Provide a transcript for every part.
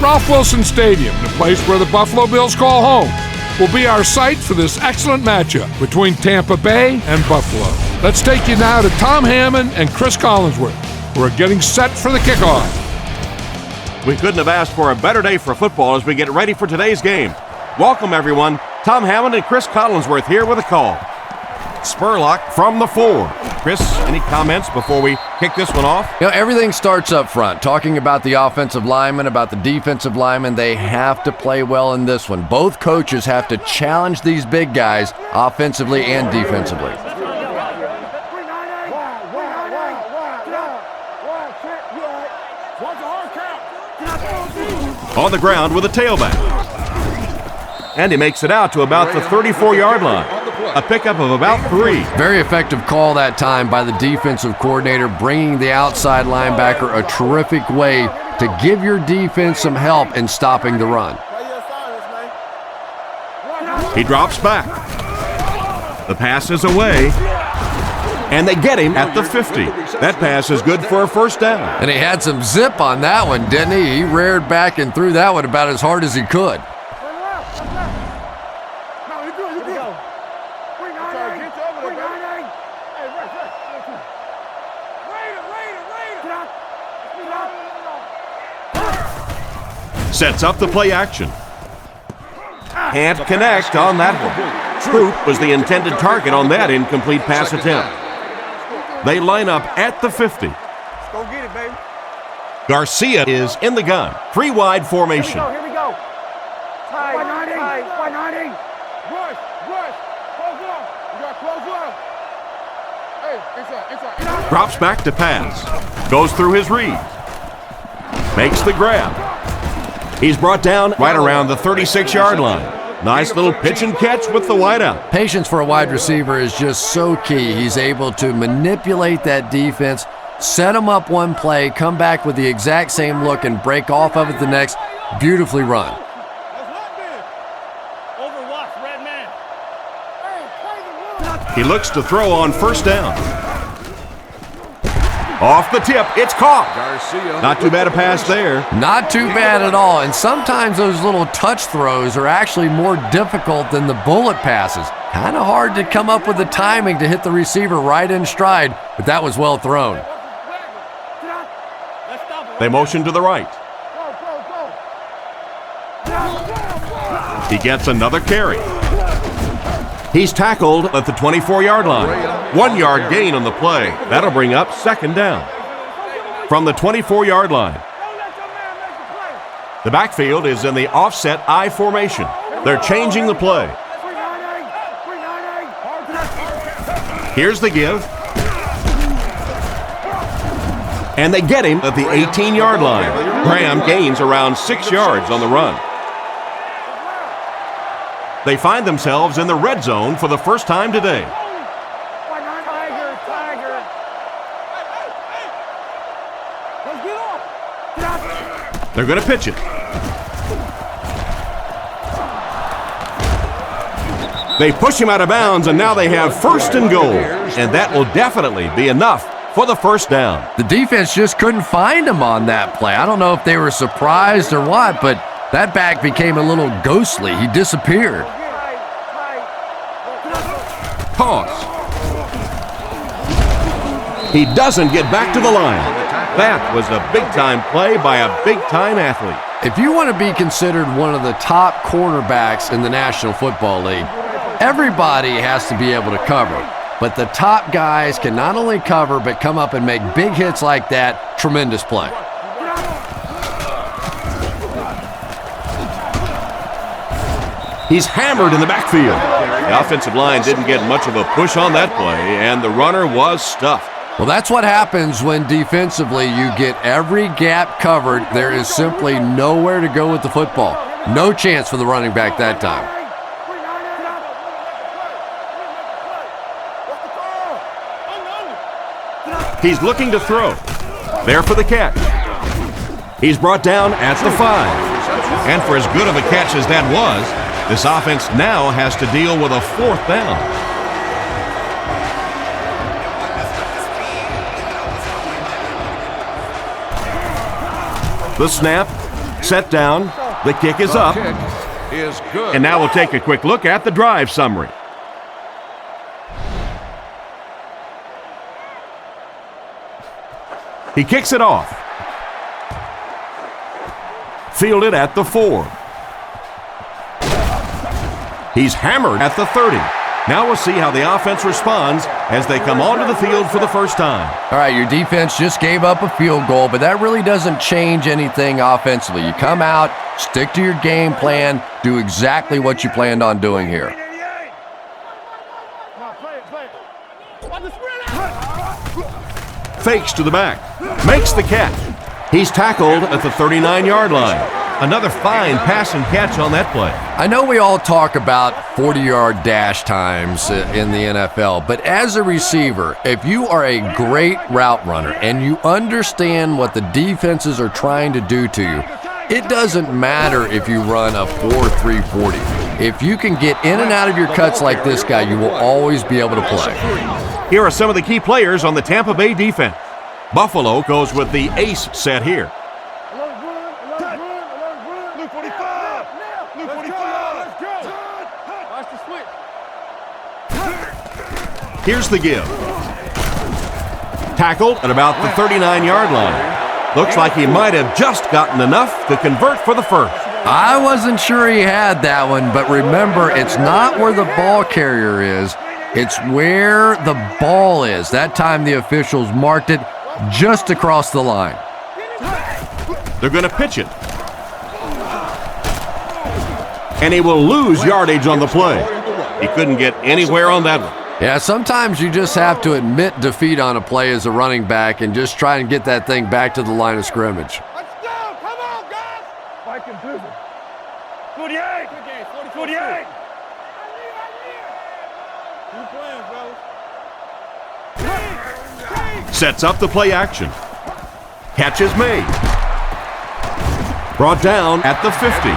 Ralph Wilson Stadium, the place where the Buffalo Bills call home, will be our site for this excellent matchup between Tampa Bay and Buffalo. Let's take you now to Tom Hammond and Chris Collinsworth, who are getting set for the kickoff. We couldn't have asked for a better day for football as we get ready for today's game. Welcome, everyone. Tom Hammond and Chris Collinsworth here with a call. Spurlock from the 4. Chris, any comments before we kick this one off? You know, everything starts up front. Talking about the offensive linemen, about the defensive linemen, they have to play well in this one. Both coaches have to challenge these big guys offensively and defensively. On the ground with a tailback. And he makes it out to about the 34-yard line. A pickup of about 3. Very effective call that time by the defensive coordinator, bringing the outside linebacker a terrific way to give your defense some help in stopping the run. He drops back. The pass is away. And they get him at the 50. That pass is good for a first down. And he had some zip on that one, didn't he? He reared back and threw that one about as hard as he could. Sets up the play action. Can't connect on that one. Troop was the intended target on that incomplete pass attempt. They line up at the 50. Go get it, baby. Garcia is in the gun. 3 wide formation. Here we go. Tight. 190. Rush. Close up. You got close up. Hey, inside. Drops back to pass. Goes through his read. Makes the grab. He's brought down right around the 36-yard line. Nice little pitch and catch with the wideout. Patience for a wide receiver is just so key. He's able to manipulate that defense, set them up one play, come back with the exact same look, and break off of it the next. Beautifully run. He looks to throw on first down. Off the tip, it's caught. Not too bad a pass there. Not too bad at all, and sometimes those little touch throws are actually more difficult than the bullet passes. Kind of hard to come up with the timing to hit the receiver right in stride, but that was well thrown. They motion to the right. He gets another carry. He's tackled at the 24-yard line. 1 yard gain on the play. That'll bring up second down. From the 24-yard line. The backfield is in the offset I formation. They're changing the play. Here's the give. And they get him at the 18-yard line. Graham gains around 6 yards on the run. They find themselves in the red zone for the first time today. They're going to pitch it. They push him out of bounds, and now they have first and goal. And that will definitely be enough for the first down. The defense just couldn't find him on that play. I don't know if they were surprised or what, but that back became a little ghostly. He disappeared. Toss. He doesn't get back to the line. That was a big-time play by a big-time athlete. If you want to be considered one of the top cornerbacks in the National Football League, everybody has to be able to cover. But the top guys can not only cover, but come up and make big hits like that. Tremendous play. He's hammered in the backfield. The offensive line didn't get much of a push on that play, and the runner was stuffed. Well, that's what happens when defensively you get every gap covered. There is simply nowhere to go with the football. No chance for the running back that time. He's looking to throw. There for the catch. He's brought down at the 5. And for as good of a catch as that was, this offense now has to deal with a fourth down. The snap, Set down. The kick is up. Kick is good. And now we'll take a quick look at the drive summary. He kicks it off. Fielded at the 4. He's hammered at the 30. Now we'll see how the offense responds as they come onto the field for the first time. All right, your defense just gave up a field goal, but that really doesn't change anything offensively. You come out, stick to your game plan, do exactly what you planned on doing here. Fakes to the back. Makes the catch. He's tackled at the 39-yard line. Another fine pass and catch on that play. I know we all talk about 40-yard dash times in the NFL, but as a receiver, if you are a great route runner and you understand what the defenses are trying to do to you, it doesn't matter if you run a 4.3 40. If you can get in and out of your cuts like this guy, you will always be able to play. Here are some of the key players on the Tampa Bay defense. Buffalo goes with the ace set here. Here's the give. Tackled at about the 39-yard line. Looks like he might have just gotten enough to convert for the first. I wasn't sure he had that one, but remember, it's not where the ball carrier is. It's where the ball is. That time the officials marked it just across the line. They're going to pitch it. And he will lose yardage on the play. He couldn't get anywhere on that one. Yeah, sometimes you just have to admit defeat on a play as a running back and just try and get that thing back to the line of scrimmage. Let's go! Come on, guys! Mike and Bizzle. 48! 48! Sets up the play action. Catch is made. Brought down at the 50.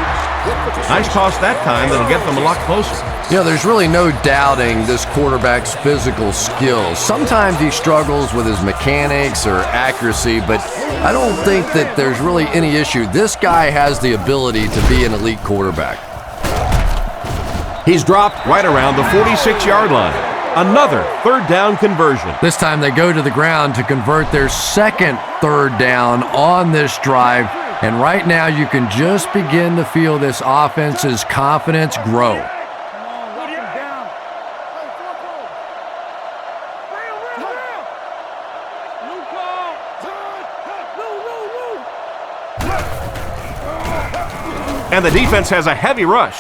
Nice toss that time that'll get them a lot closer. You know, there's really no doubting this quarterback's physical skills. Sometimes he struggles with his mechanics or accuracy, but I don't think that there's really any issue. This guy has the ability to be an elite quarterback. He's dropped right around the 46-yard line. Another third down conversion. This time they go to the ground to convert their second third down on this drive. And right now you can just begin to feel this offense's confidence grow. And the defense has a heavy rush.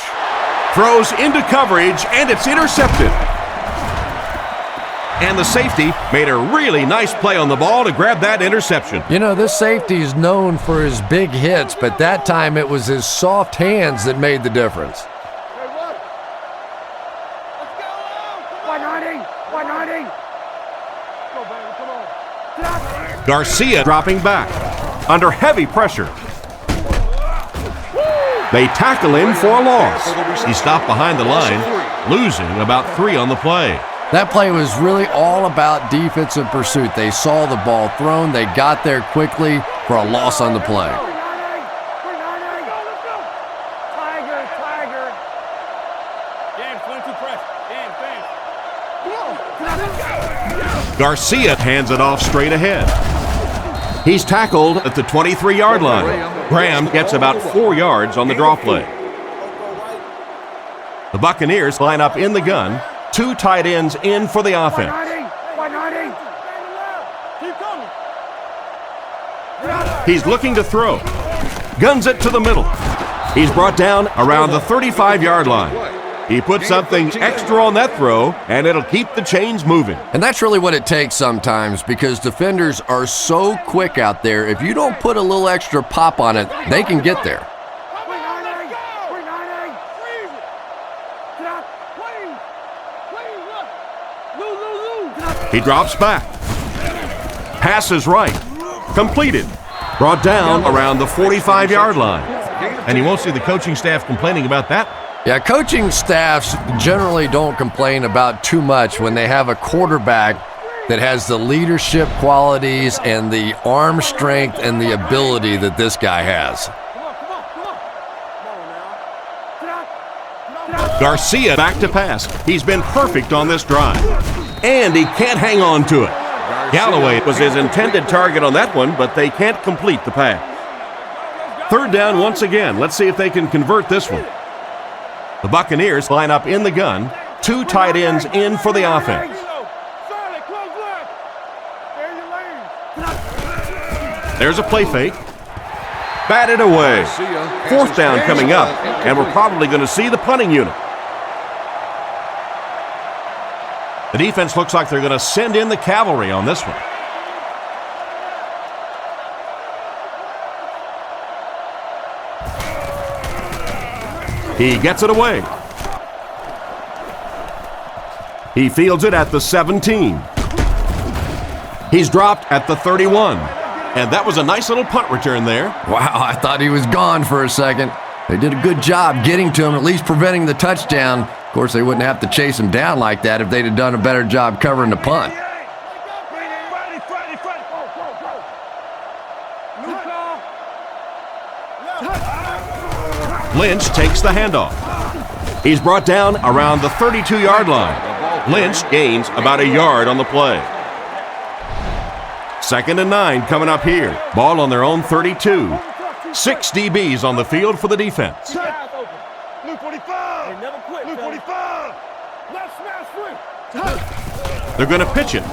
Throws into coverage, and it's intercepted. And the safety made a really nice play on the ball to grab that interception. You know, this safety is known for his big hits, but that time it was his soft hands that made the difference. 190! Garcia dropping back under heavy pressure. They tackle him for a loss. He stopped behind the line, losing about 3 on the play. That play was really all about defensive pursuit. They saw the ball thrown, they got there quickly for a loss on the play. Garcia hands it off straight ahead. He's tackled at the 23-yard line. Graham gets about 4 yards on the draw play. The Buccaneers line up in the gun. 2 tight ends in for the offense. 190! He's looking to throw. Guns it to the middle. He's brought down around the 35-yard line. He put something extra on that throw, and it'll keep the chains moving. And that's really what it takes sometimes, because defenders are so quick out there. If you don't put a little extra pop on it, they can get there. He drops back. Passes right. Completed. Brought down around the 45-yard line. And you won't see the coaching staff complaining about that. Yeah, coaching staffs generally don't complain about too much when they have a quarterback that has the leadership qualities and the arm strength and the ability that this guy has. Garcia back to pass. He's been perfect on this drive. And he can't hang on to it. Galloway was his intended target on that one, but they can't complete the pass. Third down once again. Let's see if they can convert this one. The Buccaneers line up in the gun. 2 tight ends in for the offense. There's a play fake. Batted away. Fourth down coming up, and we're probably going to see the punting unit. The defense looks like they're going to send in the cavalry on this one. He gets it away. He fields it at the 17. He's dropped at the 31. And that was a nice little punt return there. Wow, I thought he was gone for a second. They did a good job getting to him, at least preventing the touchdown. Of course, they wouldn't have to chase him down like that if they'd have done a better job covering the punt. Lynch takes the handoff. He's brought down around the 32-yard line. Lynch gains about a yard on the play. 2nd and 9 coming up here. Ball on their own 32. 6 DBs on the field for the defense. They're going to pitch it.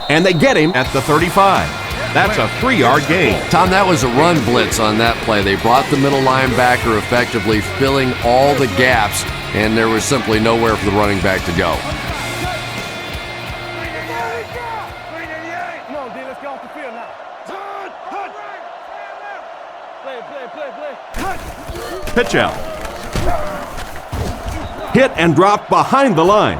And they get him at the 35. That's a 3-yard gain. Tom, that was a run blitz on that play. They brought the middle linebacker effectively filling all the gaps, and there was simply nowhere for the running back to go. Pitch out. Hit and drop behind the line.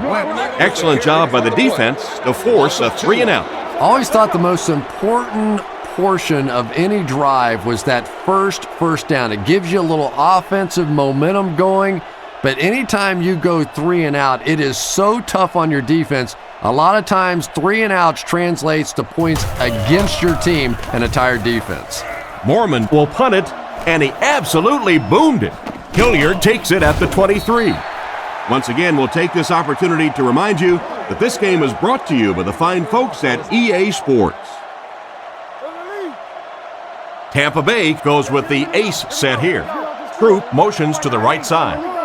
Excellent job by the defense to force a 3-and-out. Always thought the most important portion of any drive was that first down. It gives you a little offensive momentum going, but anytime you go 3-and-out, it is so tough on your defense. A lot of times 3-and-outs translates to points against your team and a tired defense. Mormon will punt it, and he absolutely boomed it. Hilliard takes it at the 23. Once again, we'll take this opportunity to remind you that this game is brought to you by the fine folks at EA Sports. Tampa Bay goes with the ace set here. Troop motions to the right side.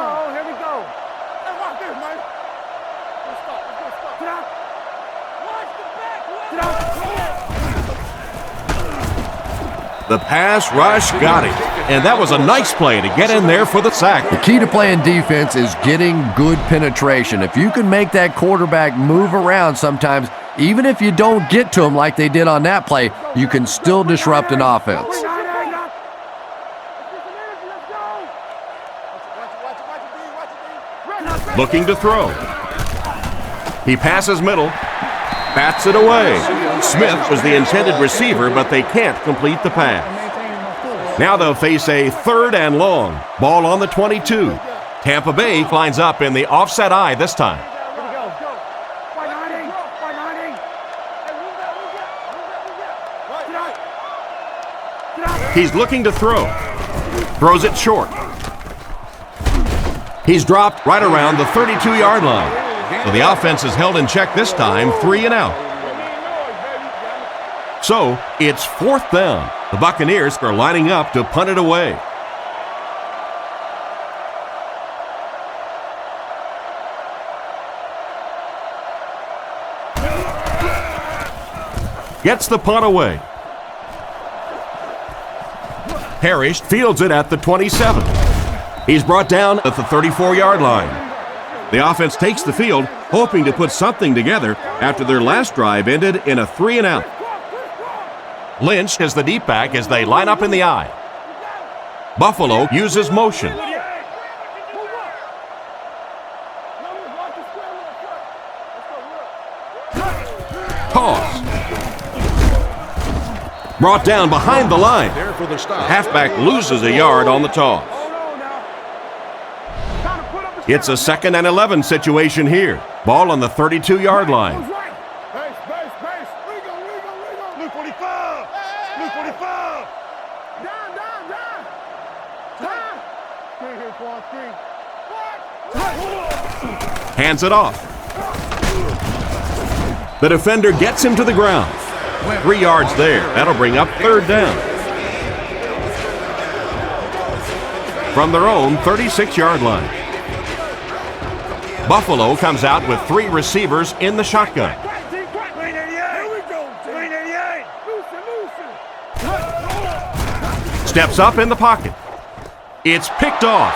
The pass rush got him, and that was a nice play to get in there for the sack. The key to playing defense is getting good penetration. If you can make that quarterback move around sometimes, even if you don't get to him like they did on that play, you can still disrupt an offense. Looking to throw. He passes middle, bats it away. Smith was the intended receiver, but they can't complete the pass. Now they'll face a 3rd and long. Ball on the 22. Tampa Bay lines up in the offset eye this time. He's looking to throw. Throws it short. He's dropped right around the 32-yard line. So the offense is held in check this time, 3-and-out. So it's 4th down. The Buccaneers are lining up to punt it away. Gets the punt away. Parrish fields it at the 27. He's brought down at the 34-yard line. The offense takes the field, hoping to put something together after their last drive ended in a 3-and-out. Lynch is the deep back as they line up in the eye. Buffalo uses motion. Toss. Brought down behind the line. Halfback loses a yard on the toss. It's a 2nd and 11 situation here. Ball on the 32-yard line. Screen here, Quan, screen. Hands it off. The defender gets him to the ground. 3 yards there. That'll bring up third down. From their own 36-yard line. Buffalo comes out with 3 receivers in the shotgun. Steps up in the pocket. It's picked off.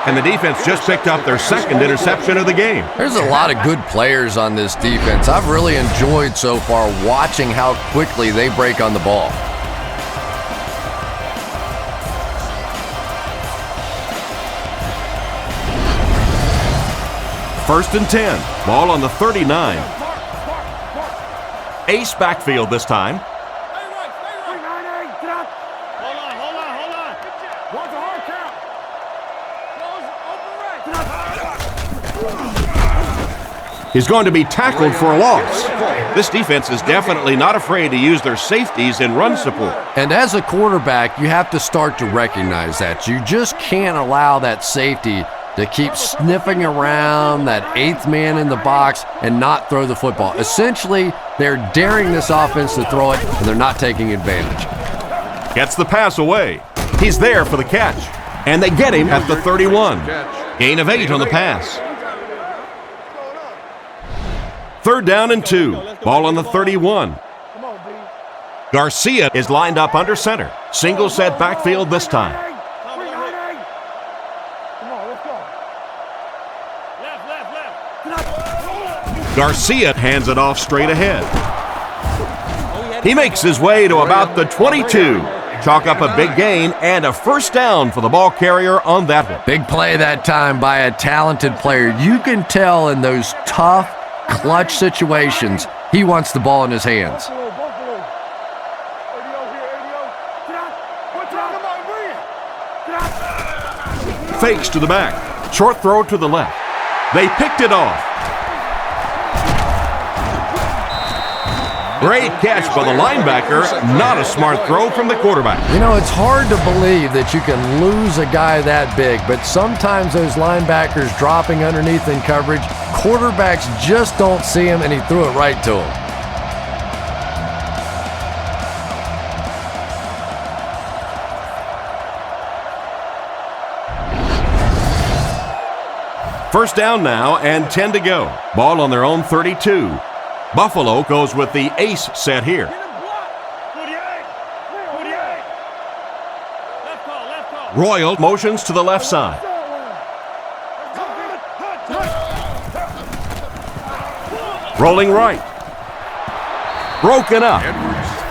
And the defense just picked up their second interception of the game. There's a lot of good players on this defense. I've really enjoyed so far watching how quickly they break on the ball. First and 10. Ball on the 39. Ace backfield this time. He's going to be tackled for a loss. This defense is definitely not afraid to use their safeties in run support. And as a quarterback, you have to start to recognize that. You just can't allow that safety to keep sniffing around that 8th man in the box and not throw the football. Essentially, they're daring this offense to throw it, and they're not taking advantage. Gets the pass away. He's there for the catch. And they get him at the 31. Gain of 8 on the pass. Third down and 2. Ball on the 31. Garcia is lined up under center. Single set backfield this time. Garcia hands it off straight ahead. He makes his way to about the 22. Chalk up a big gain and a first down for the ball carrier on that one. Big play that time by a talented player. You can tell in those tough, clutch situations, he wants the ball in his hands. Fakes to the back. Short throw to the left. They picked it off. Great catch by the linebacker. Not a smart throw from the quarterback. You know, it's hard to believe that you can lose a guy that big, but sometimes those linebackers dropping underneath in coverage, quarterbacks just don't see him, and he threw it right to him. First down now and 10 to go. Ball on their own 32. Buffalo goes with the ace set here. Royal motions to the left side. Rolling right. Broken up.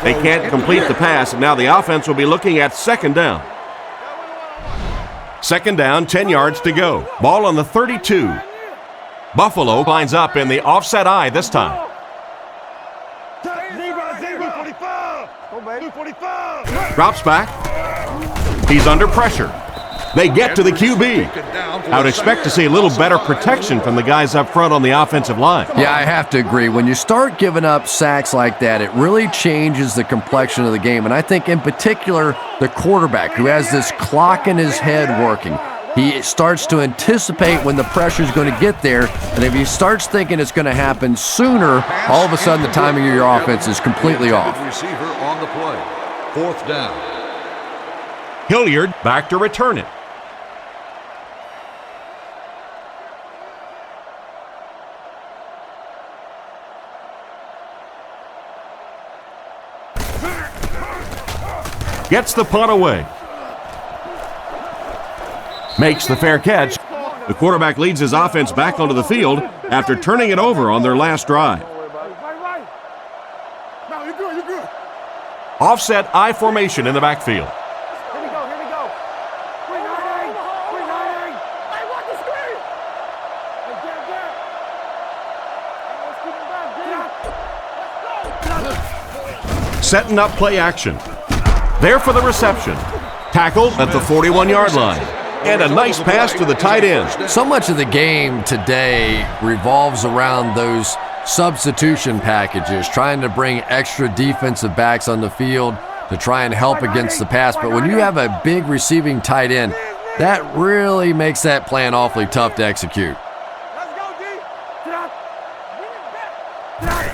They can't complete the pass, and now the offense will be looking at second down. Second down, 10 yards to go. Ball on the 32. Buffalo lines up in the offset eye this time. Drops back. He's under pressure. They get to the QB. I would expect to see a little better protection from the guys up front on the offensive line. Yeah, I have to agree. When you start giving up sacks like that, it really changes the complexion of the game. And I think in particular, the quarterback who has this clock in his head working, he starts to anticipate when the pressure is going to get there. And if he starts thinking it's going to happen sooner, all of a sudden the timing of your offense is completely off. Receiver on the play. Fourth down. Hilliard back to return it. Gets the punt away. Makes the fair catch. The quarterback leads his offense back onto the field after turning it over on their last drive. Offset I formation in the backfield. Setting up play action. There for the reception. Tackle at the 41-yard line. And a nice pass to the tight end. So much of the game today revolves around those substitution packages, trying to bring extra defensive backs on the field. to try and help against the pass. But when you have a big receiving tight end, that really makes that plan awfully tough to execute.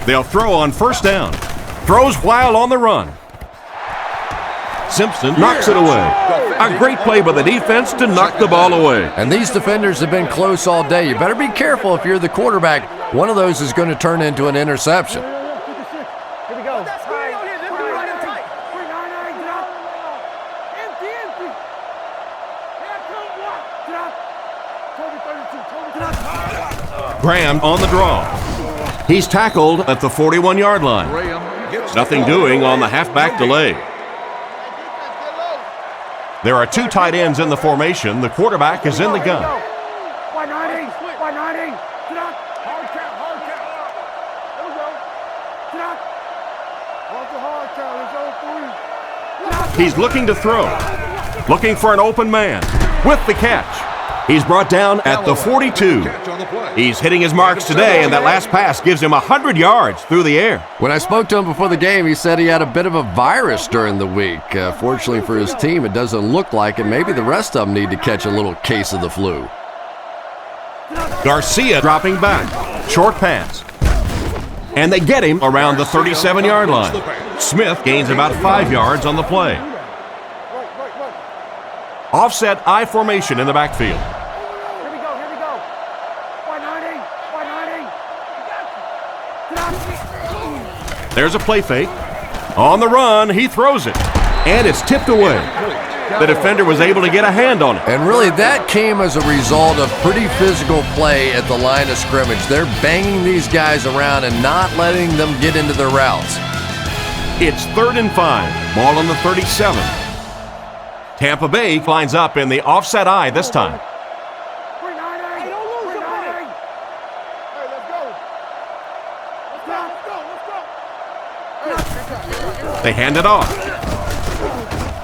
They'll throw on first down. Throws while on the run. Simpson knocks it away. A great play by the defense to knock the ball away. And these defenders have been close all day. You better be careful if you're the quarterback. One of those is going to turn into an interception. Here we go. Graham on the draw. He's tackled at the 41-yard line. Nothing doing on the halfback delay. There are two tight ends in the formation. The quarterback is in the gun. He's looking to throw. Looking for an open man. With the catch. He's brought down at the 42. He's hitting his marks today, and that last pass gives him 100 yards through the air. When I spoke to him before the game, he said he had a bit of a virus during the week. Fortunately for his team, it doesn't look like it. Maybe the rest of them need to catch a little case of the flu. Garcia dropping back. Short pass. And they get him around the 37-yard line. Smith gains about 5 yards on the play. Offset I formation in the backfield. Here we go. 190. There's a play fake. On the run, he throws it. And it's tipped away. The defender was able to get a hand on it. And really, that came as a result of pretty physical play at the line of scrimmage. They're banging these guys around and not letting them get into their routes. It's 3rd and 5. Ball on the 37. Tampa Bay lines up in the offset I this time. They hand it off.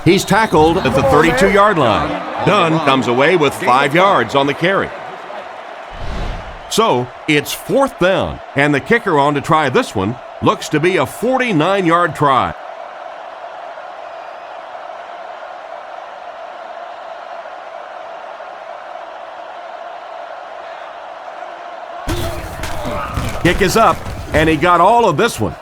He's tackled at the 32-yard line. Dunn comes away with 5 yards on the carry. So it's 4th down, and the kicker on to try this one looks to be a 49-yard try. Kick is up, and he got all of this one.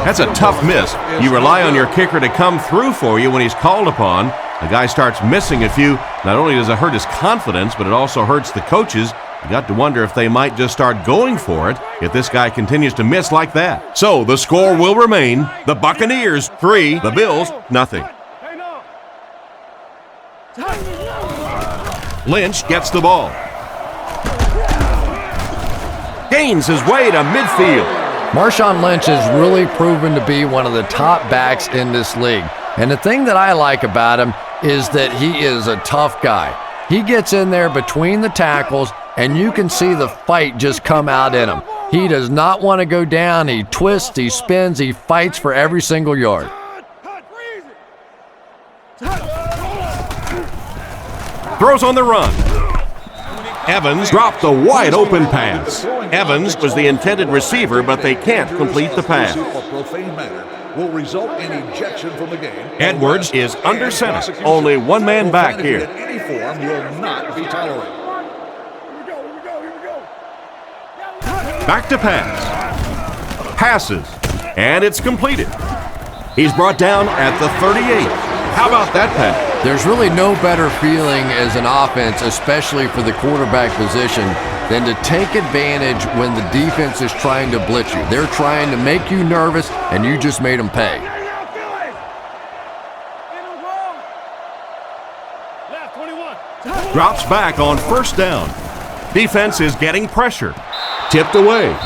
That's a tough miss. You rely on your kicker to come through for you when he's called upon. The guy starts missing a few. Not only does it hurt his confidence, but it also hurts the coaches. You got to wonder if they might just start going for it if this guy continues to miss like that. So the score will remain: the Buccaneers 3, the Bills nothing. Lynch gets the ball. Gains his way to midfield. Marshawn Lynch has really proven to be one of the top backs in this league. And the thing that I like about him is that he is a tough guy. He gets in there between the tackles, and you can see the fight just come out in him. He does not want to go down. He twists, he spins, he fights for every single yard. Throws on the run. Evans dropped the wide open pass. Evans was the intended receiver, but they can't complete the pass. Will result in ejection from the game. Edwards is under center. Only one man back here. Any form will not be tolerated. Back to pass. Passes. And it's completed. He's brought down at the 38. How about that pass? There's really no better feeling as an offense, especially for the quarterback position, than to take advantage when the defense is trying to blitz you. They're trying to make you nervous, and you just made them pay. Drops back on first down. Defense is getting pressure. Tipped away.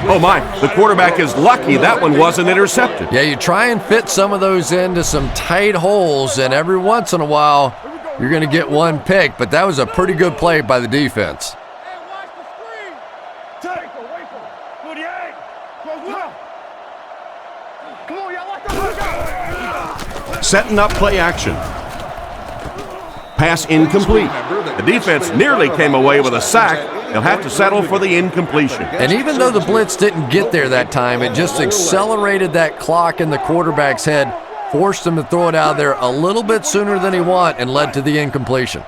Oh my, the quarterback is lucky that one wasn't intercepted. Yeah, you try and fit some of those into some tight holes, and every once in a while, you're going to get one pick, but that was a pretty good play by the defense. Setting up play action. Pass incomplete. The defense nearly came away with a sack. They'll have to settle for the incompletion. And even though the blitz didn't get there that time, it just accelerated that clock in the quarterback's head forced him to throw it out of there a little bit sooner than he wanted and led to the incompletion.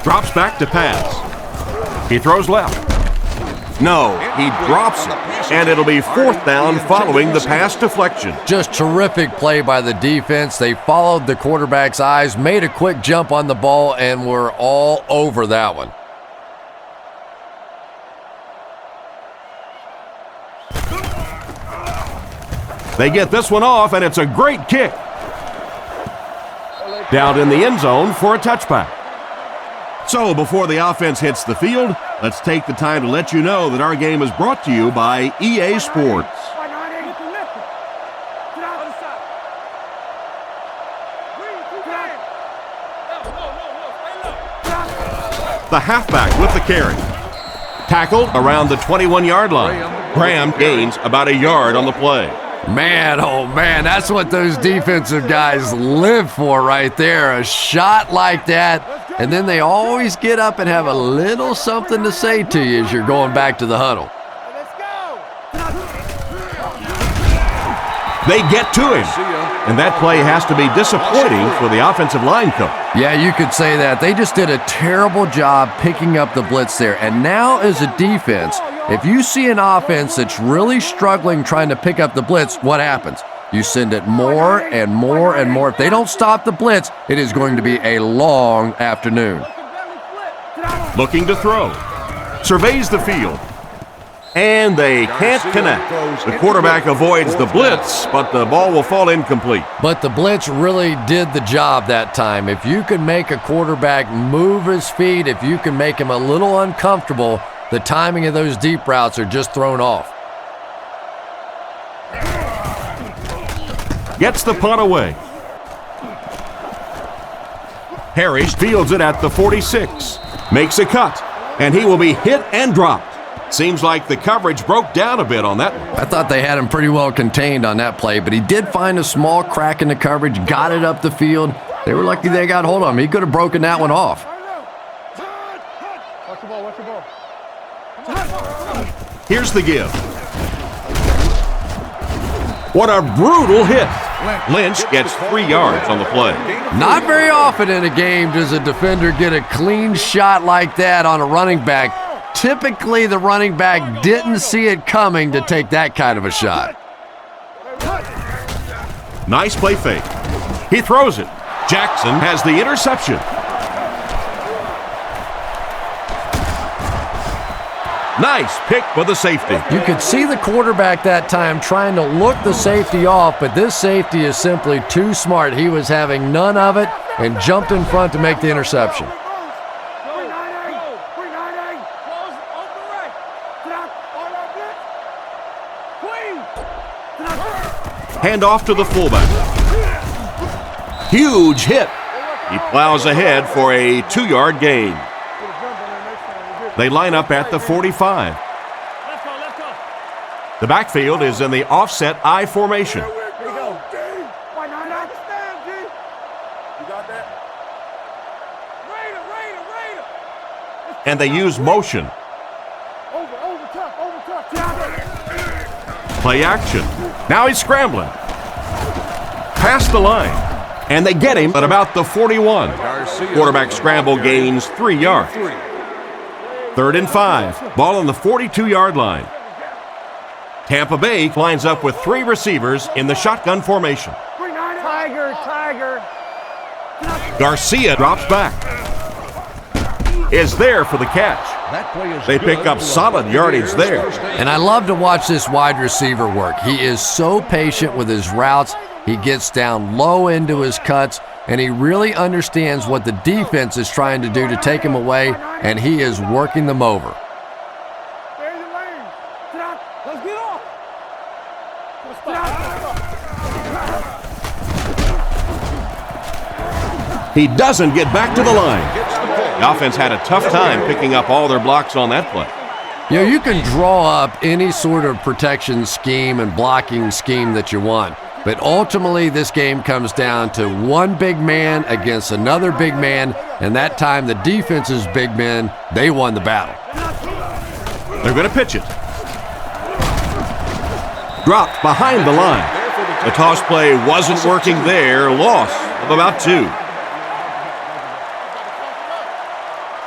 Drops back to pass. He throws left. No, he drops it, and it'll be 4th down following the pass deflection. Just terrific play by the defense. They followed the quarterback's eyes, made a quick jump on the ball, and were all over that one. They get this one off, and it's a great kick. Down in the end zone for a touchback. So before the offense hits the field, let's take the time to let you know that our game is brought to you by EA Sports. The halfback with the carry. Tackled around the 21-yard line. Graham gains about a yard on the play. Man, oh man, that's what those defensive guys live for right there. A shot like that, and then they always get up and have a little something to say to you as you're going back to the huddle. They get to him, and that play has to be disappointing for the offensive line coach. Yeah, you could say that. They just did a terrible job picking up the blitz there, and now as a defense, if you see an offense that's really struggling trying to pick up the blitz, what happens? You send it more and more and more. If they don't stop the blitz, it is going to be a long afternoon. Looking to throw. Surveys the field. And they can't connect. The quarterback avoids the blitz, but the ball will fall incomplete. But the blitz really did the job that time. If you can make a quarterback move his feet, if you can make him a little uncomfortable, the timing of those deep routes are just thrown off. Gets the punt away. Harris fields it at the 46. Makes a cut, and he will be hit and dropped. Seems like the coverage broke down a bit on that one. I thought they had him pretty well contained on that play, but he did find a small crack in the coverage, got it up the field. They were lucky they got hold of him. He could have broken that one off. Watch the ball, watch the ball. Here's the give. What a brutal hit. Lynch gets 3 yards on the play. Not very often in a game does a defender get a clean shot like that on a running back. Typically, the running back didn't see it coming to take that kind of a shot. Nice play fake. He throws it. Jackson has the interception. Nice pick for the safety. You could see the quarterback that time trying to look the safety off, but this safety is simply too smart. He was having none of it and jumped in front to make the interception. Hand off to the fullback. Huge hit. He plows ahead for a 2-yard gain. They line up at the 45. The backfield is in the offset I formation. And they use motion. Play action. Now he's scrambling. Past the line. And they get him at about the 41. Quarterback scramble gains 3 yards. 3rd and 5. Ball on the 42-yard line. Tampa Bay lines up with 3 receivers in the shotgun formation. Tiger. Garcia drops back. Is there for the catch. They pick up solid yardage there. And I love to watch this wide receiver work. He is so patient with his routes. He gets down low into his cuts, and he really understands what the defense is trying to do to take him away, and he is working them over. Let's get off. He doesn't get back to the line. The offense had a tough time picking up all their blocks on that play. You know, you can draw up any sort of protection scheme and blocking scheme that you want, but ultimately this game comes down to one big man against another big man, and that time the defense's big men, they won the battle. They're going to pitch it. Dropped behind the line. The toss play wasn't working there. Loss of about 2.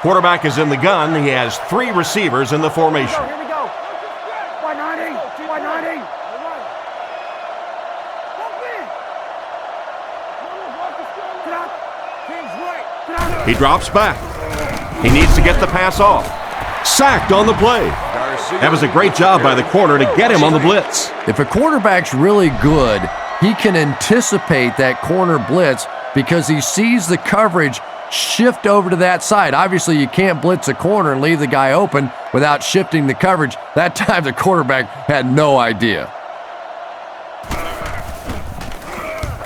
Quarterback is in the gun. He has 3 receivers in the formation. Here we go. 190. 190. He drops back. He needs to get the pass off. Sacked on the play. That was a great job by the corner to get him on the blitz. If a quarterback's really good, he can anticipate that corner blitz because he sees the coverage shift over to that side. Obviously, you can't blitz a corner and leave the guy open without shifting the coverage. That time, the quarterback had no idea.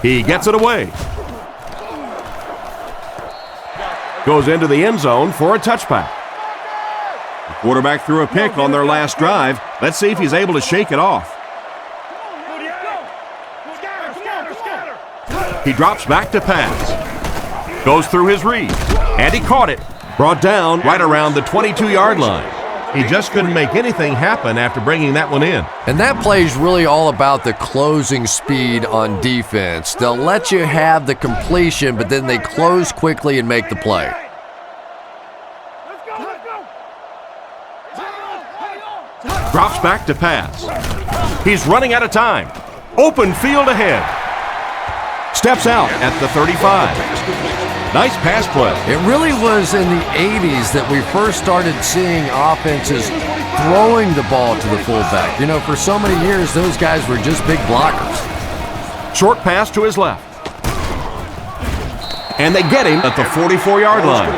He gets it away. Goes into the end zone for a touchback. The quarterback threw a pick on their last drive. Let's see if he's able to shake it off. He drops back to pass. Goes through his read. And he caught it. Brought down right around the 22-yard line. He just couldn't make anything happen after bringing that one in. And that play is really all about the closing speed on defense. They'll let you have the completion, but then they close quickly and make the play. Drops back to pass. He's running out of time. Open field ahead. Steps out at the 35. Nice pass play. It really was in the 80s that we first started seeing offenses throwing the ball to the fullback. You know, for so many years, those guys were just big blockers. Short pass to his left. And they get him at the 44-yard line.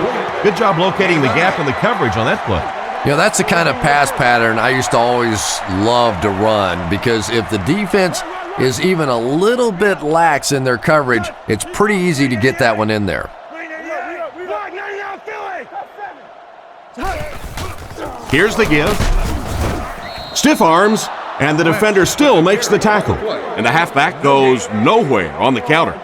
Good job locating the gap in the coverage on that play. You know, that's the kind of pass pattern I used to always love to run, because if the defense is even a little bit lax in their coverage, it's pretty easy to get that one in there. Here's the give. Stiff arms, and the defender still makes the tackle. And the halfback goes nowhere on the counter.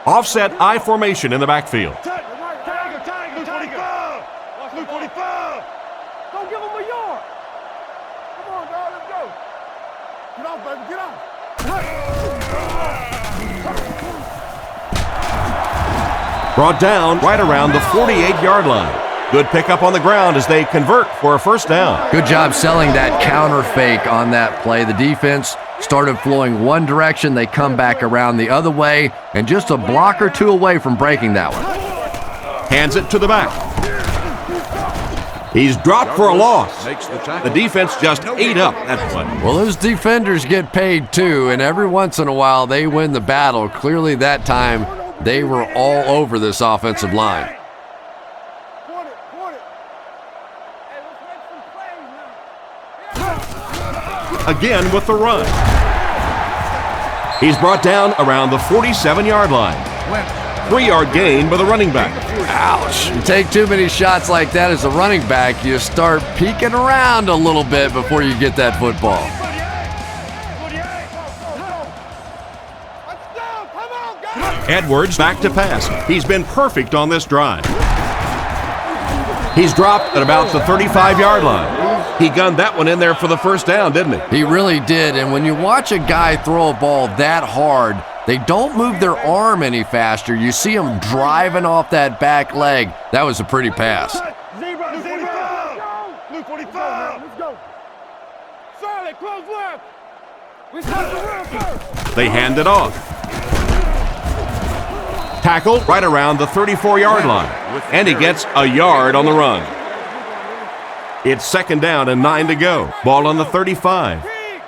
Offset I formation in the backfield. Brought down right around the 48-yard line. Good pickup on the ground as they convert for a first down. Good job selling that counter fake on that play. The defense started flowing one direction. They come back around the other way, and just a block or two away from breaking that one. Hands it to the back. He's dropped for a loss. The defense just ate up that play. Well, those defenders get paid too, and every once in a while they win the battle. Clearly that time they were all over this offensive line. Again with the run. He's brought down around the 47-yard line. 3-yard gain by the running back. Ouch. You take too many shots like that as a running back, you start peeking around a little bit before you get that football. Edwards back to pass. He's been perfect on this drive. He's dropped at about the 35-yard line. He gunned that one in there for the first down, didn't he? He really did, and when you watch a guy throw a ball that hard, they don't move their arm any faster. You see them driving off that back leg. That was a pretty pass. Blue 45. Let's go. Solid, close left. We start the run first. They hand it off. Tackle right around the 34-yard line. And he gets a yard on the run. It's second down and 9 to go. Ball on the 35.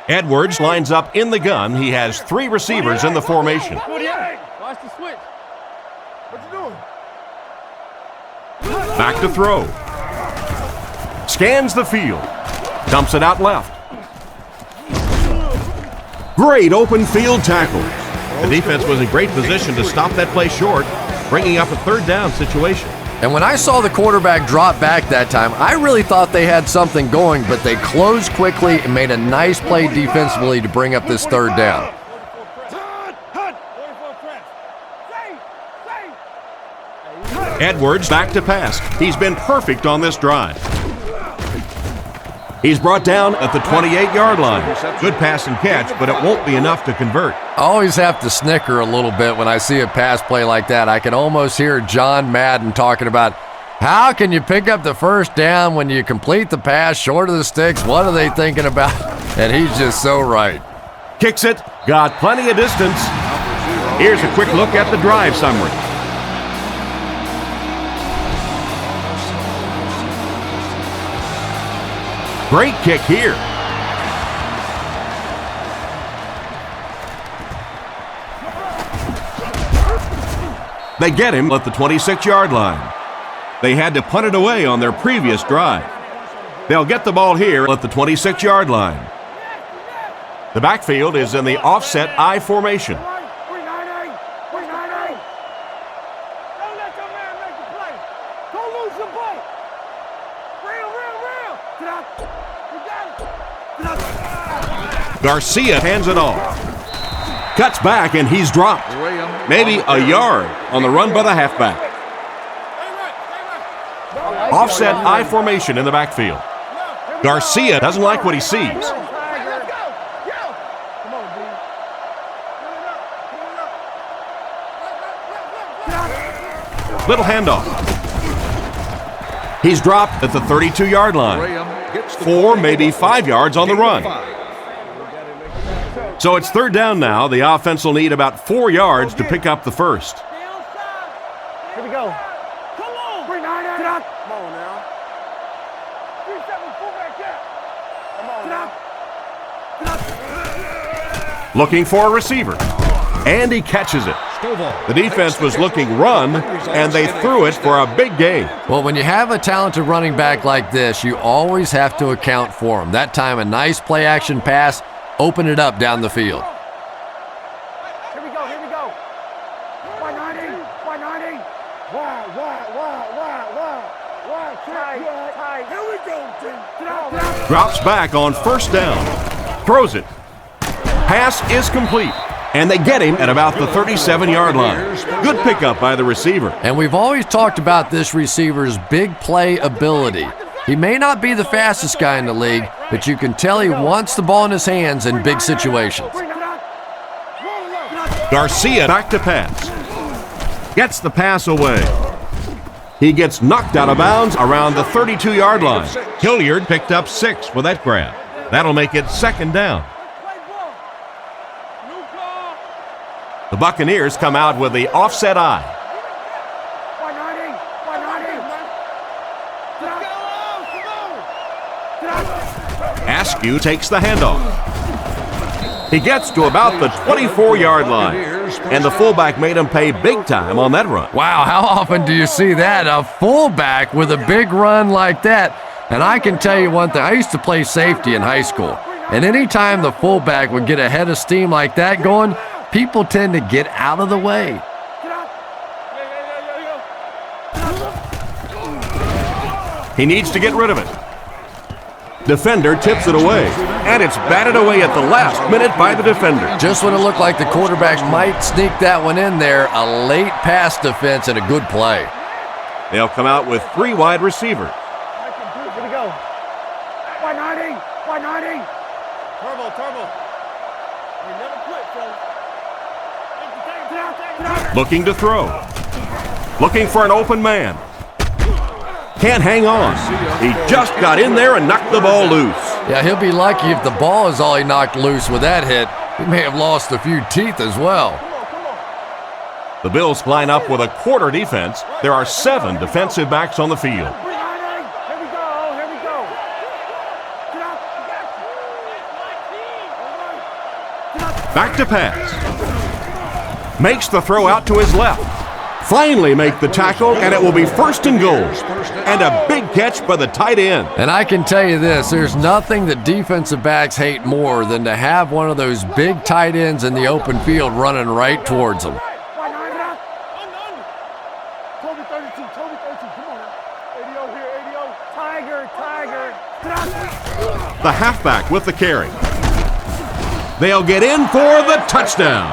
Edwards lines up in the gun. He has 3 receivers in the formation. Watch the switch. What you doing? Back to throw. Scans the field. Dumps it out left. Great open field tackle. The defense was in great position to stop that play short, bringing up a third down situation. And when I saw the quarterback drop back that time, I really thought they had something going, but they closed quickly and made a nice play defensively to bring up this third down. Edwards back to pass. He's been perfect on this drive. He's brought down at the 28-yard line. Good pass and catch, but it won't be enough to convert. I always have to snicker a little bit when I see a pass play like that. I can almost hear John Madden talking about, how can you pick up the first down when you complete the pass short of the sticks? What are they thinking about? And he's just so right. Kicks it, got plenty of distance. Here's a quick look at the drive summary. Great kick here. They get him at the 26-yard line. They had to punt it away on their previous drive. They'll get the ball here at the 26-yard line. The backfield is in the offset I formation. Garcia hands it off. Cuts back and he's dropped. Maybe a yard on the run by the halfback. Offset I formation in the backfield. Garcia doesn't like what he sees. Little handoff. He's dropped at the 32-yard line. 4, maybe 5 yards on the run. So it's third down now. The offense will need about 4 yards to pick up the first. Here we go. Come on. Come on now. 3-7 fullback gap. Come on now. Looking for a receiver. And he catches it. The defense was looking run, and they threw it for a big gain. Well, when you have a talented running back like this, you always have to account for him. That time, a nice play-action pass, open it up down the field. Here we go. 190. Wide. Here we go, team. Drops back on first down. Throws it. Pass is complete. And they get him at about the 37-yard line. Good pickup by the receiver. And we've always talked about this receiver's big play ability. He may not be the fastest guy in the league, but you can tell he wants the ball in his hands in big situations. Garcia back to pass. Gets the pass away. He gets knocked out of bounds around the 32-yard line. Hilliard picked up 6 with that grab. That'll make it second down. The Buccaneers come out with the offset I. Askew takes the handoff. He gets to about the 24-yard line, and the fullback made him pay big time on that run. Wow, how often do you see that? A fullback with a big run like that. And I can tell you one thing, I used to play safety in high school, and anytime the fullback would get a head of steam like that going, people tend to get out of the way. He needs to get rid of it. Defender tips it away, and it's batted away at the last minute by the defender. Just when it looked like the quarterback might sneak that one in there, a late pass defense and a good play. They'll come out with 3 wide receivers. Here we go. 190. Turbo. We never quit, fellas. Looking to throw. Looking for an open man. Can't hang on. He just got in there and knocked the ball loose. Yeah, he'll be lucky if the ball is all he knocked loose with that hit. He may have lost a few teeth as well. The Bills line up with a quarter defense. There are 7 defensive backs on the field. Here we go. Back to pass. Makes the throw out to his left. Finally make the tackle, and it will be first and goal. And a big catch by the tight end. And I can tell you this, there's nothing that defensive backs hate more than to have one of those big tight ends in the open field running right towards them. Toby 32, come on now. ADO here, ADO. Tiger. The halfback with the carry. They'll get in for the touchdown.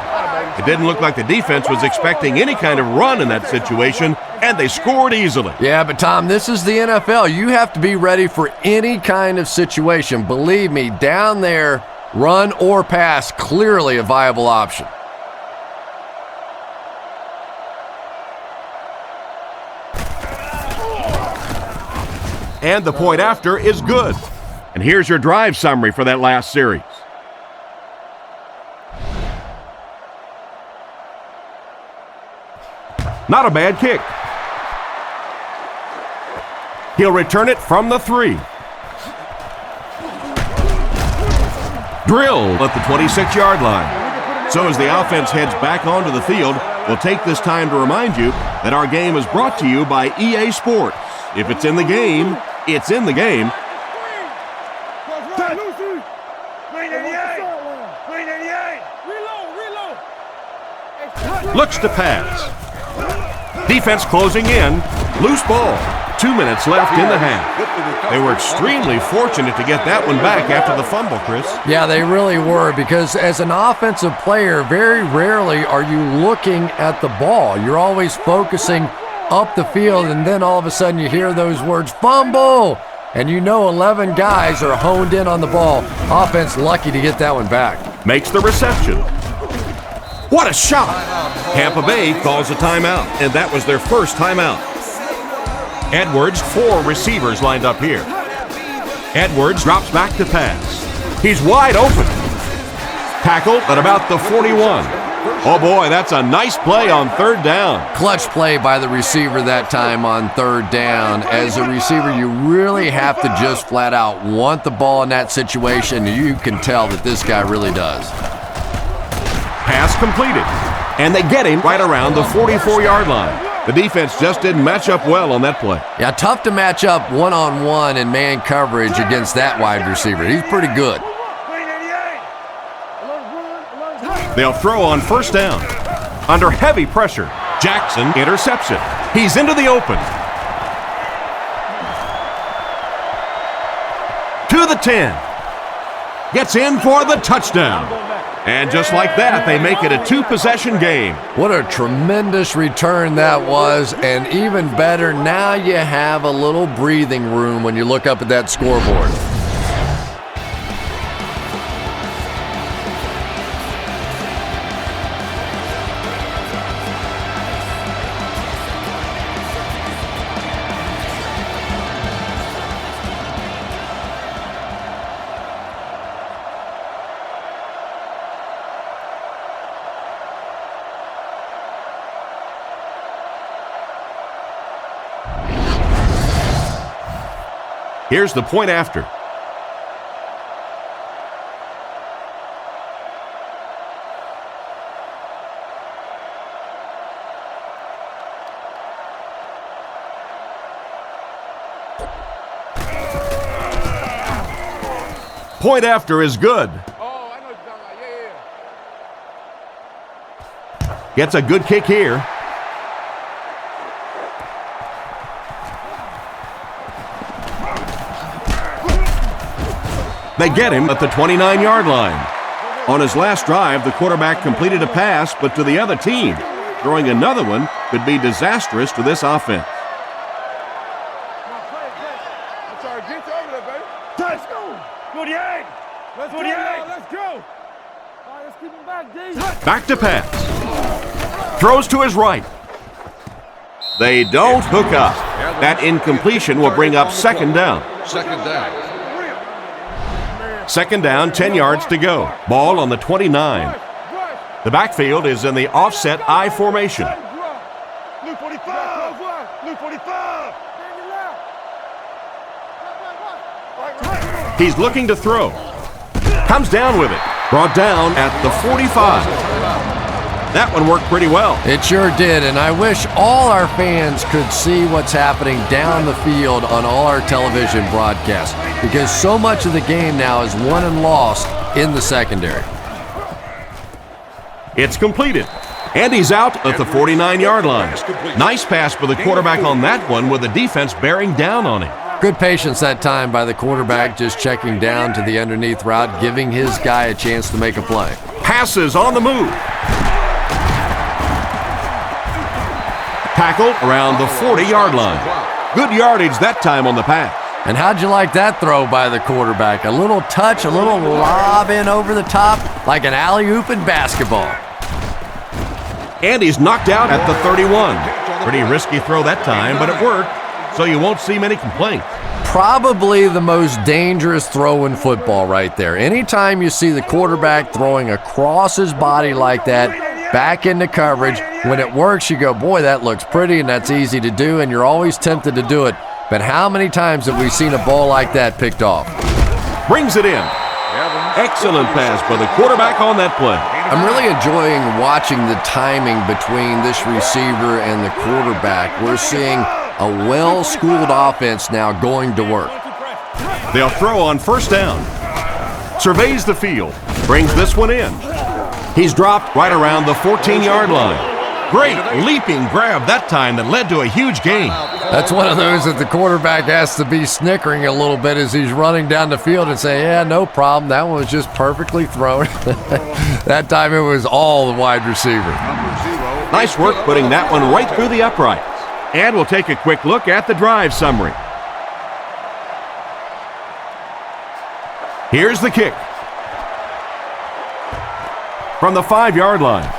It didn't look like the defense was expecting any kind of run in that situation, and they scored easily. Yeah, but Tom, this is the NFL. You have to be ready for any kind of situation. Believe me, down there, run or pass, clearly a viable option. And the point after is good. And here's your drive summary for that last series. Not a bad kick. He'll return it from the 3. Drill at the 26-yard line. So as the offense heads back onto the field, we'll take this time to remind you that our game is brought to you by EA Sports. If it's in the game, it's in the game. Looks to pass. Defense closing in. Loose ball. 2 minutes left in the half. They were extremely fortunate to get that one back after the fumble, Chris. Yeah, they really were, because as an offensive player, very rarely are you looking at the ball. You're always focusing up the field, and then all of a sudden you hear those words, fumble! And you know 11 guys are honed in on the ball. Offense lucky to get that one back. Makes the reception. What a shot! Tampa Bay calls a timeout, and that was their first timeout. Edwards, 4 receivers lined up here. Edwards drops back to pass. He's wide open. Tackled at about the 41. Oh boy, that's a nice play on 3rd down. Clutch play by the receiver that time on 3rd down. As a receiver, you really have to just flat out want the ball in that situation. You can tell that this guy really does. Pass completed. And they get him right around the 44-yard line. The defense just didn't match up well on that play. Yeah, tough to match up one-on-one in man coverage against that wide receiver. He's pretty good. They'll throw on 1st down. Under heavy pressure, Jackson intercepts it. He's into the open. To the 10. Gets in for the touchdown. And just like that, they make it a 2-possession game. What a tremendous return that was, and even better, now you have a little breathing room when you look up at that scoreboard. Here's the point after. Point after is good. Oh, I know what you're talking about. Yeah. Gets a good kick here. They get him at the 29-yard line. On his last drive, the quarterback completed a pass, but to the other team. Throwing another one could be disastrous to this offense. I'm sorry, get over there, baby. Let's go. 48. Let's go. Let's go. All right, let's keep him back, D. Back to pass. Throws to his right. They don't hook up. That incompletion will bring up 2nd down. 2nd down. 2nd down, 10 yards to go. Ball on the 29. The backfield is in the offset I formation. Luke 45. Luke 45. He's looking to throw. Comes down with it. Brought down at the 45. That one worked pretty well. It sure did, and I wish all our fans could see what's happening down the field on all our television broadcasts, because so much of the game now is won and lost in the secondary. It's completed. And he's out at the 49-yard line. Nice pass for the quarterback on that one with the defense bearing down on him. Good patience that time by the quarterback, just checking down to the underneath route, giving his guy a chance to make a play. Passes on the move. Tackled around the 40-yard line. Good yardage that time on the pass. And how'd you like that throw by the quarterback? A little touch, a little lob in over the top, like an alley-oop in basketball. And he's knocked out at the 31. Pretty risky throw that time, but it worked, so you won't see many complaints. Probably the most dangerous throw in football right there. Anytime you see the quarterback throwing across his body like that, back into coverage, when it works, you go, boy, that looks pretty and that's easy to do, and you're always tempted to do it. But how many times have we seen a ball like that picked off? Brings it in. Excellent pass by the quarterback on that play. I'm really enjoying watching the timing between this receiver and the quarterback. We're seeing a well-schooled offense now going to work. They'll throw on first down. Surveys the field. Brings this one in. He's dropped right around the 14-yard line. Great leaping grab that time that led to a huge gain. That's one of those that the quarterback has to be snickering a little bit as he's running down the field and say, yeah, no problem. That one was just perfectly thrown. That time it was all the wide receiver. Nice work putting that one right through the uprights. And we'll take a quick look at the drive summary. Here's the kick. From the 5-yard line.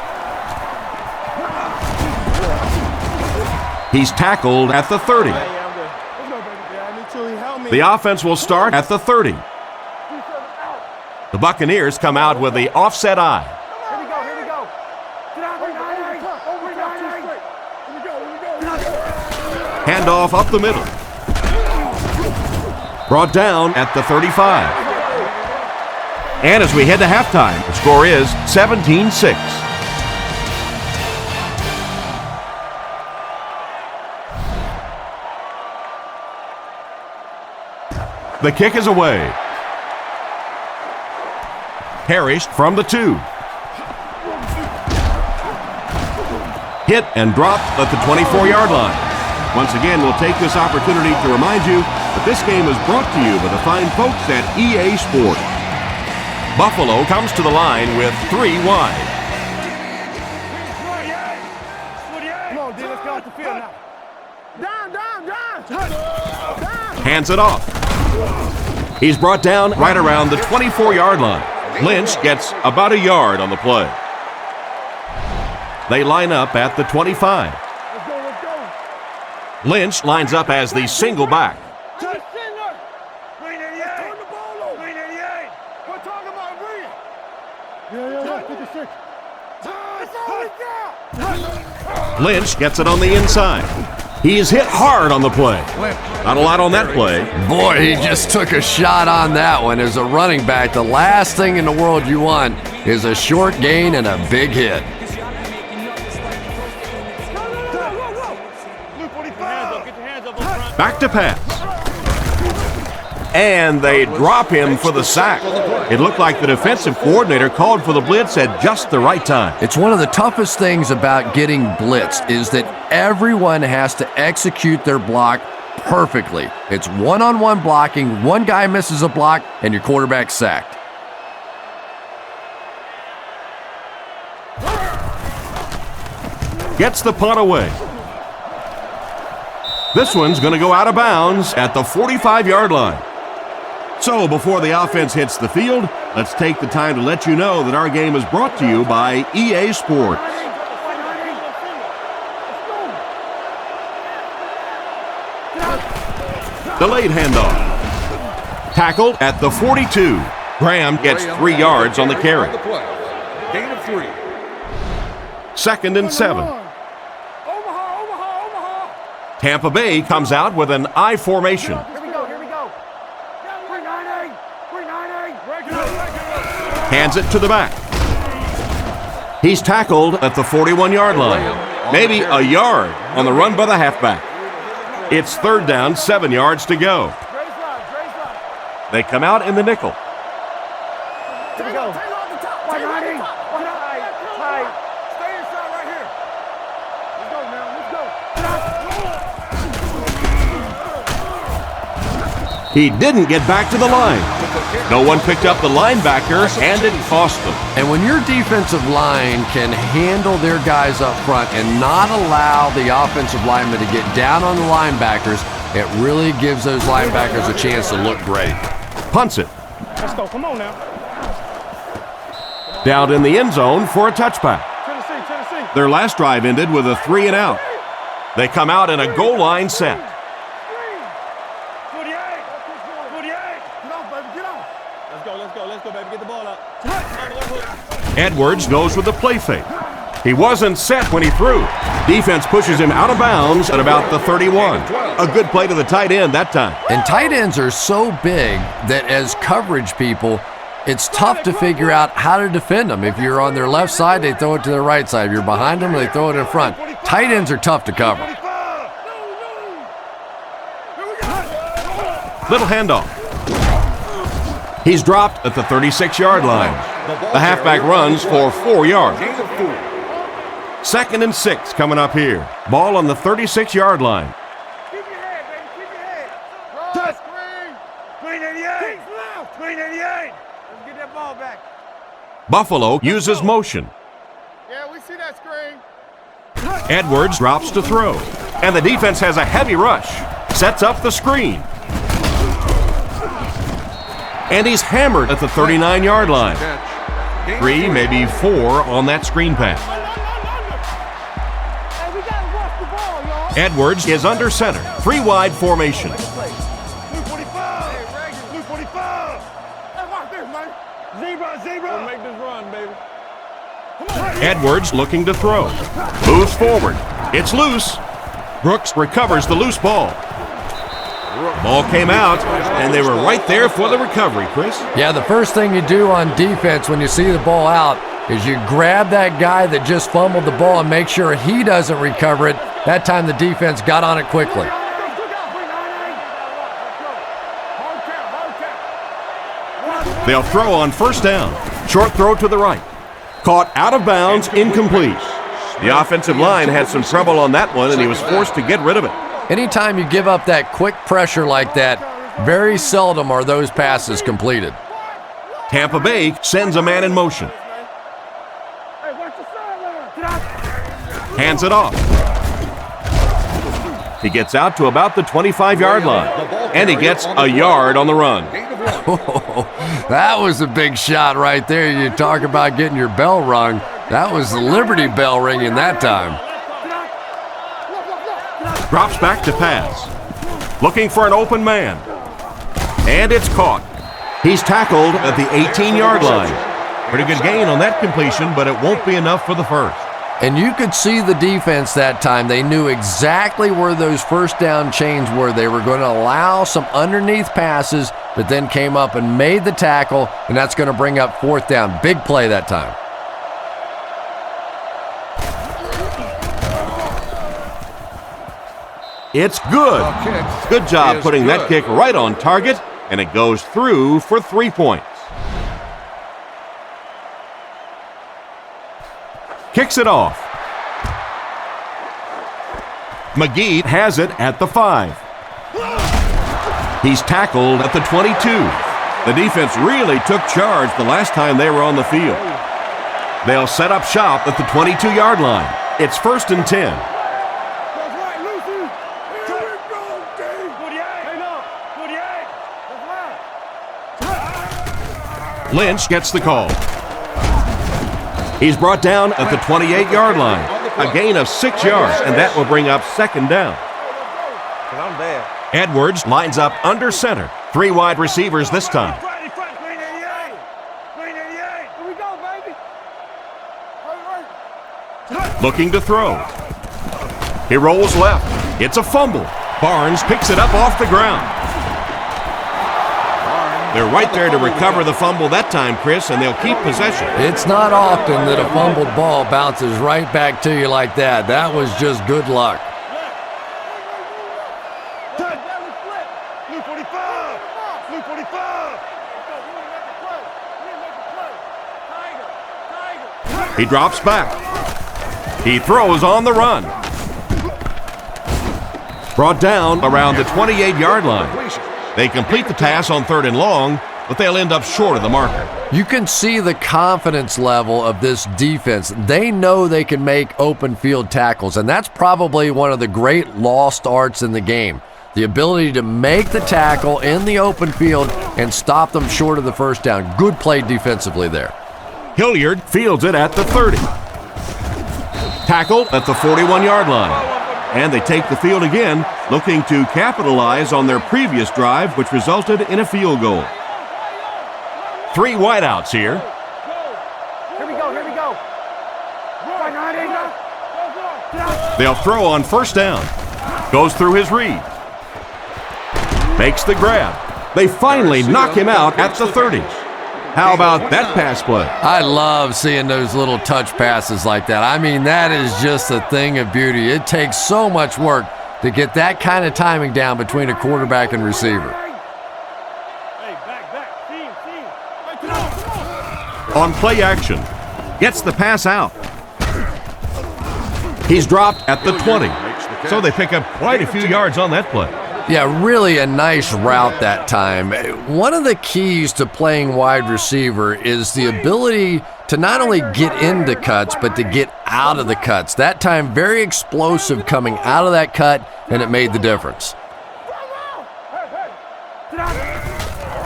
He's tackled at the 30. The offense will start at the 30. The Buccaneers come out with the offset eye. Here we go. Handoff up the middle. Brought down at the 35. And as we head to halftime, the score is 17-6. The kick is away. Parrish from the 2. Hit and dropped at the 24-yard line. Once again, we'll take this opportunity to remind you that this game is brought to you by the fine folks at EA Sports. Buffalo comes to the line with 3 wide. Come on, D, let's get off the field now. Down. Hands it off. He's brought down right around the 24-yard line. Lynch gets about a yard on the play. They line up at the 25. Let's go. Lynch lines up as the single back. Touch center. 388. Turn the ball over. 388. We're talking about Reed. Yeah. 56. That's all we got. Lynch gets it on the inside. He is hit hard on the play. Not a lot on that play. Boy, he just took a shot on that one. As a running back, the last thing in the world you want is a short gain and a big hit. Back to pass. And they drop him for the sack. It looked like the defensive coordinator called for the blitz at just the right time. It's one of the toughest things about getting blitzed is that everyone has to execute their block perfectly. It's one-on-one blocking. One guy misses a block, and your quarterback's sacked. Gets the punt away. This one's going to go out of bounds at the 45-yard line. So before the offense hits the field, let's take the time to let you know that our game is brought to you by EA Sports. Delayed handoff. Tackled at the 42. Graham gets 3 yards on the carry. Gain of 3. 2nd and 7. Omaha. Tampa Bay comes out with an I formation. Here we go. 390. Hands it to the back. He's tackled at the 41-yard line. Maybe a yard on the run by the halfback. It's 3rd down, 7 yards to go. They come out in the nickel. Here we go. 190. Tight. Stay inside right here. Let's go now. He didn't get back to the line. No one picked up the linebacker, and it cost them. And when your defensive line can handle their guys up front and not allow the offensive linemen to get down on the linebackers, it really gives those linebackers a chance to look great. Punts it. Let's go. Come on now. Down in the end zone for a touchback. Tennessee. Their last drive ended with a 3-and-out. They come out in a goal line set. 48. Get off, baby. Get off. Let's go, baby. Get the ball out. Edwards goes with the play fake. He wasn't set when he threw. Defense pushes him out of bounds at about the 31. A good play to the tight end that time. And tight ends are so big that as coverage people, it's tough to figure out how to defend them. If you're on their left side, they throw it to their right side. If you're behind them, they throw it in front. Tight ends are tough to cover. Little handoff. He's dropped at the 36-yard line. The halfback runs for 4 yards. 2nd and 6 coming up here. Ball on the 36-yard line. Keep your head, baby. Keep your head. Touch. Clean 88. Clean 88. Let's get that ball back. Buffalo uses motion. Yeah, we see that screen. Edwards drops to throw. And the defense has a heavy rush. Sets up the screen. And he's hammered at the 39-yard line. 3, maybe 4 on that screen pass. Edwards is under center. 3 wide formation. Blue 45. Blue 45. Hey, watch this, man. Zebra. We'll make this run, baby. Edwards looking to throw. Moves forward. It's loose. Brooks recovers the loose ball. Ball came out, and they were right there for the recovery, Chris. Yeah, the first thing you do on defense when you see the ball out is you grab that guy that just fumbled the ball and make sure he doesn't recover it. That time the defense got on it quickly. They'll throw on first down. Short throw to the right. Caught out of bounds, incomplete. The offensive line had some trouble on that one, and he was forced to get rid of it. Anytime you give up that quick pressure like that, very seldom are those passes completed. Tampa Bay sends a man in motion. Hands it off. He gets out to about the 25-yard line, and he gets a yard on the run. That was a big shot right there. You talk about getting your bell rung. That was the Liberty Bell ringing that time. Drops back to pass. Looking for an open man. And it's caught. He's tackled at the 18-yard line. Pretty good gain on that completion, but it won't be enough for the first. And you could see the defense that time. They knew exactly where those first down chains were. They were going to allow some underneath passes, but then came up and made the tackle, and that's going to bring up 4th down. Big play that time. It's good. Good job putting that kick right on target, and it goes through for 3 points. Kicks it off. McGee has it at the 5. He's tackled at the 22. The defense really took charge the last time they were on the field. They'll set up shop at the 22-yard line. It's 1st and 10. Lynch gets the call. He's brought down at the 28-yard line. A gain of 6 yards, and that will bring up 2nd down. Edwards lines up under center. 3 wide receivers this time. Looking to throw. He rolls left. It's a fumble. Barnes picks it up off the ground. They're right there to recover the fumble that time, Chris, and they'll keep possession. It's not often that a fumbled ball bounces right back to you like that. That was just good luck. He drops back. He throws on the run. Brought down around the 28-yard line. They complete the pass on 3rd and long, but they'll end up short of the marker. You can see the confidence level of this defense. They know they can make open field tackles, and that's probably one of the great lost arts in the game. The ability to make the tackle in the open field and stop them short of the first down. Good play defensively there. Hilliard fields it at the 30. Tackled at the 41-yard line. And they take the field again, looking to capitalize on their previous drive, which resulted in a field goal. 3 wideouts here. Here we go. They'll throw on 1st down. Goes through his read. Makes the grab. They finally knock him out at the 30. How about that pass play? I love seeing those little touch passes like that. I mean, that is just a thing of beauty. It takes so much work to get that kind of timing down between a quarterback and receiver. On play action, gets the pass out. He's dropped at the 20, so they pick up quite a few yards on that play. Yeah, really a nice route that time. One of the keys to playing wide receiver is the ability to not only get into cuts, but to get out of the cuts. That time, very explosive coming out of that cut, and it made the difference.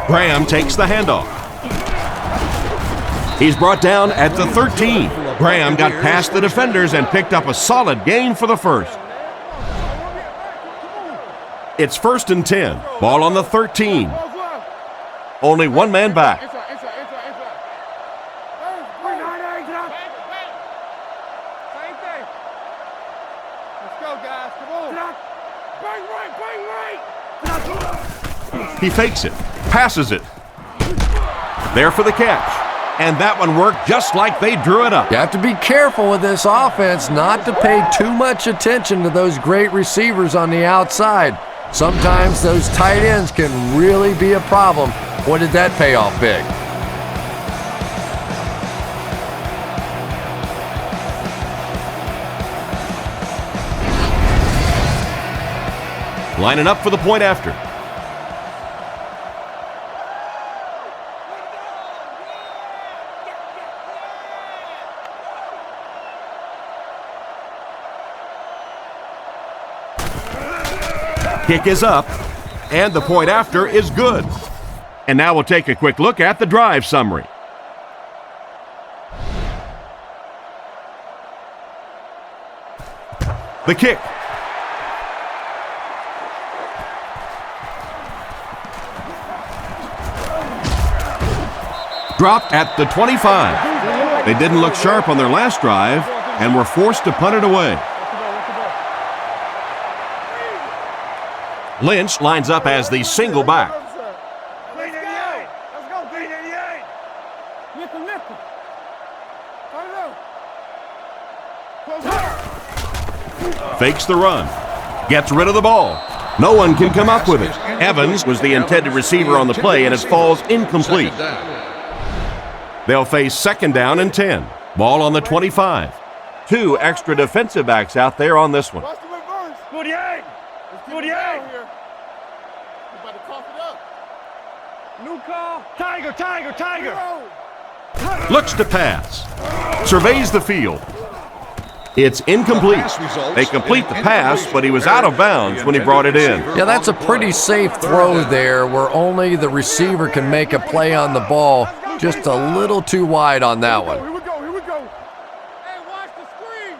Graham takes the handoff. He's brought down at the 13. Graham got past the defenders and picked up a solid gain for the first. It's 1st and 10. Ball on the 13. Only one man back. He fakes it, passes it. There for the catch. And that one worked just like they drew it up. You have to be careful with this offense not to pay too much attention to those great receivers on the outside. Sometimes those tight ends can really be a problem. Boy, did that pay off big. Lining up for the point after. Kick is up, and the point after is good. And now we'll take a quick look at the drive summary. The kick. Dropped at the 25. They didn't look sharp on their last drive and were forced to punt it away. Lynch lines up as the single back. Fakes the run. Gets rid of the ball. No one can come up with it. Evans was the intended receiver on the play, and it falls incomplete. They'll face 2nd down and 10. Ball on the 25. 2 extra defensive backs out there on this one. Tiger! Looks to pass. Surveys the field. It's incomplete. They complete the pass, but he was out of bounds when he brought it in. Yeah, that's a pretty safe throw there where only the receiver can make a play on the ball. Just a little too wide on that one. Here we go. Hey, watch the screen.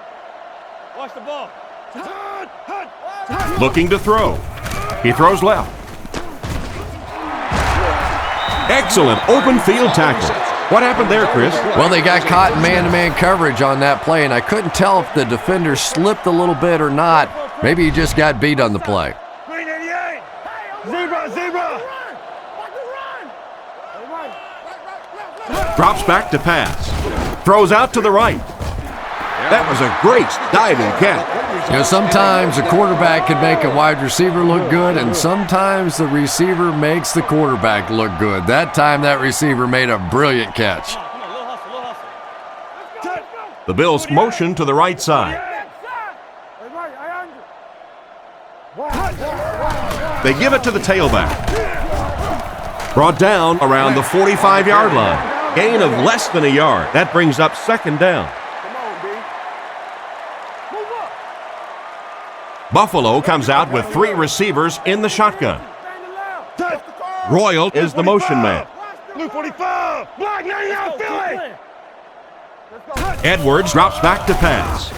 Watch the ball. Looking to throw. He throws left. Excellent open field tackle. What happened there, Chris? Well, they got caught in man-to-man coverage on that play, and I couldn't tell if the defender slipped a little bit or not. Maybe he just got beat on the play. Zebra! Drops back to pass. Throws out to the right. That was a great diving catch. You know, sometimes a quarterback can make a wide receiver look good, and sometimes the receiver makes the quarterback look good. That time, that receiver made a brilliant catch. The Bills motion to the right side. They give it to the tailback. Brought down around the 45-yard line. Gain of less than a yard. That brings up second down. Buffalo comes out with 3 receivers in the shotgun. Royal is the motion man. Blue 45. Block 99, Philly. Edwards drops back to pass.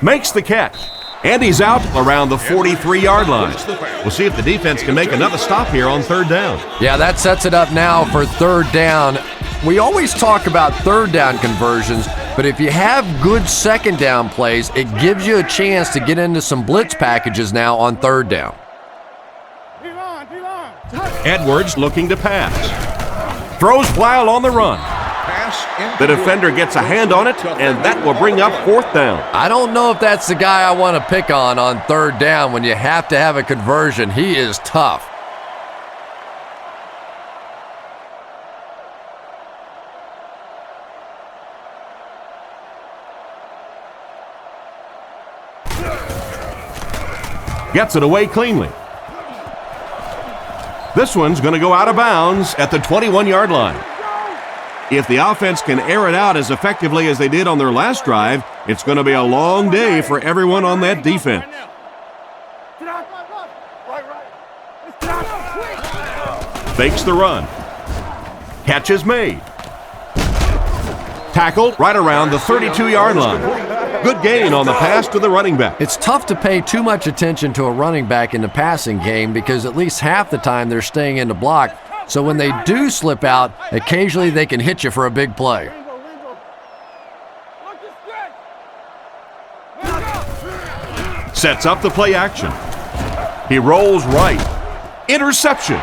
Makes the catch. And he's out around the 43-yard line. We'll see if the defense can make another stop here on third down. Yeah, that sets it up now for third down. We always talk about third down conversions, but if you have good second down plays, it gives you a chance to get into some blitz packages now on third down. Edwards looking to pass. Throws while on the run. The defender gets a hand on it, and that will bring up fourth down. I don't know if that's the guy I want to pick on third down when you have to have a conversion. He is tough. Gets it away cleanly. This one's going to go out of bounds at the 21-yard line. If the offense can air it out as effectively as they did on their last drive, it's going to be a long day for everyone on that defense. Fakes the run. Catch is made. Tackled right around the 32-yard line. Good gain on the pass to the running back. It's tough to pay too much attention to a running back in the passing game because at least half the time they're staying in the block. So when they do slip out, occasionally they can hit you for a big play. Sets up the play action. He rolls right. Interception.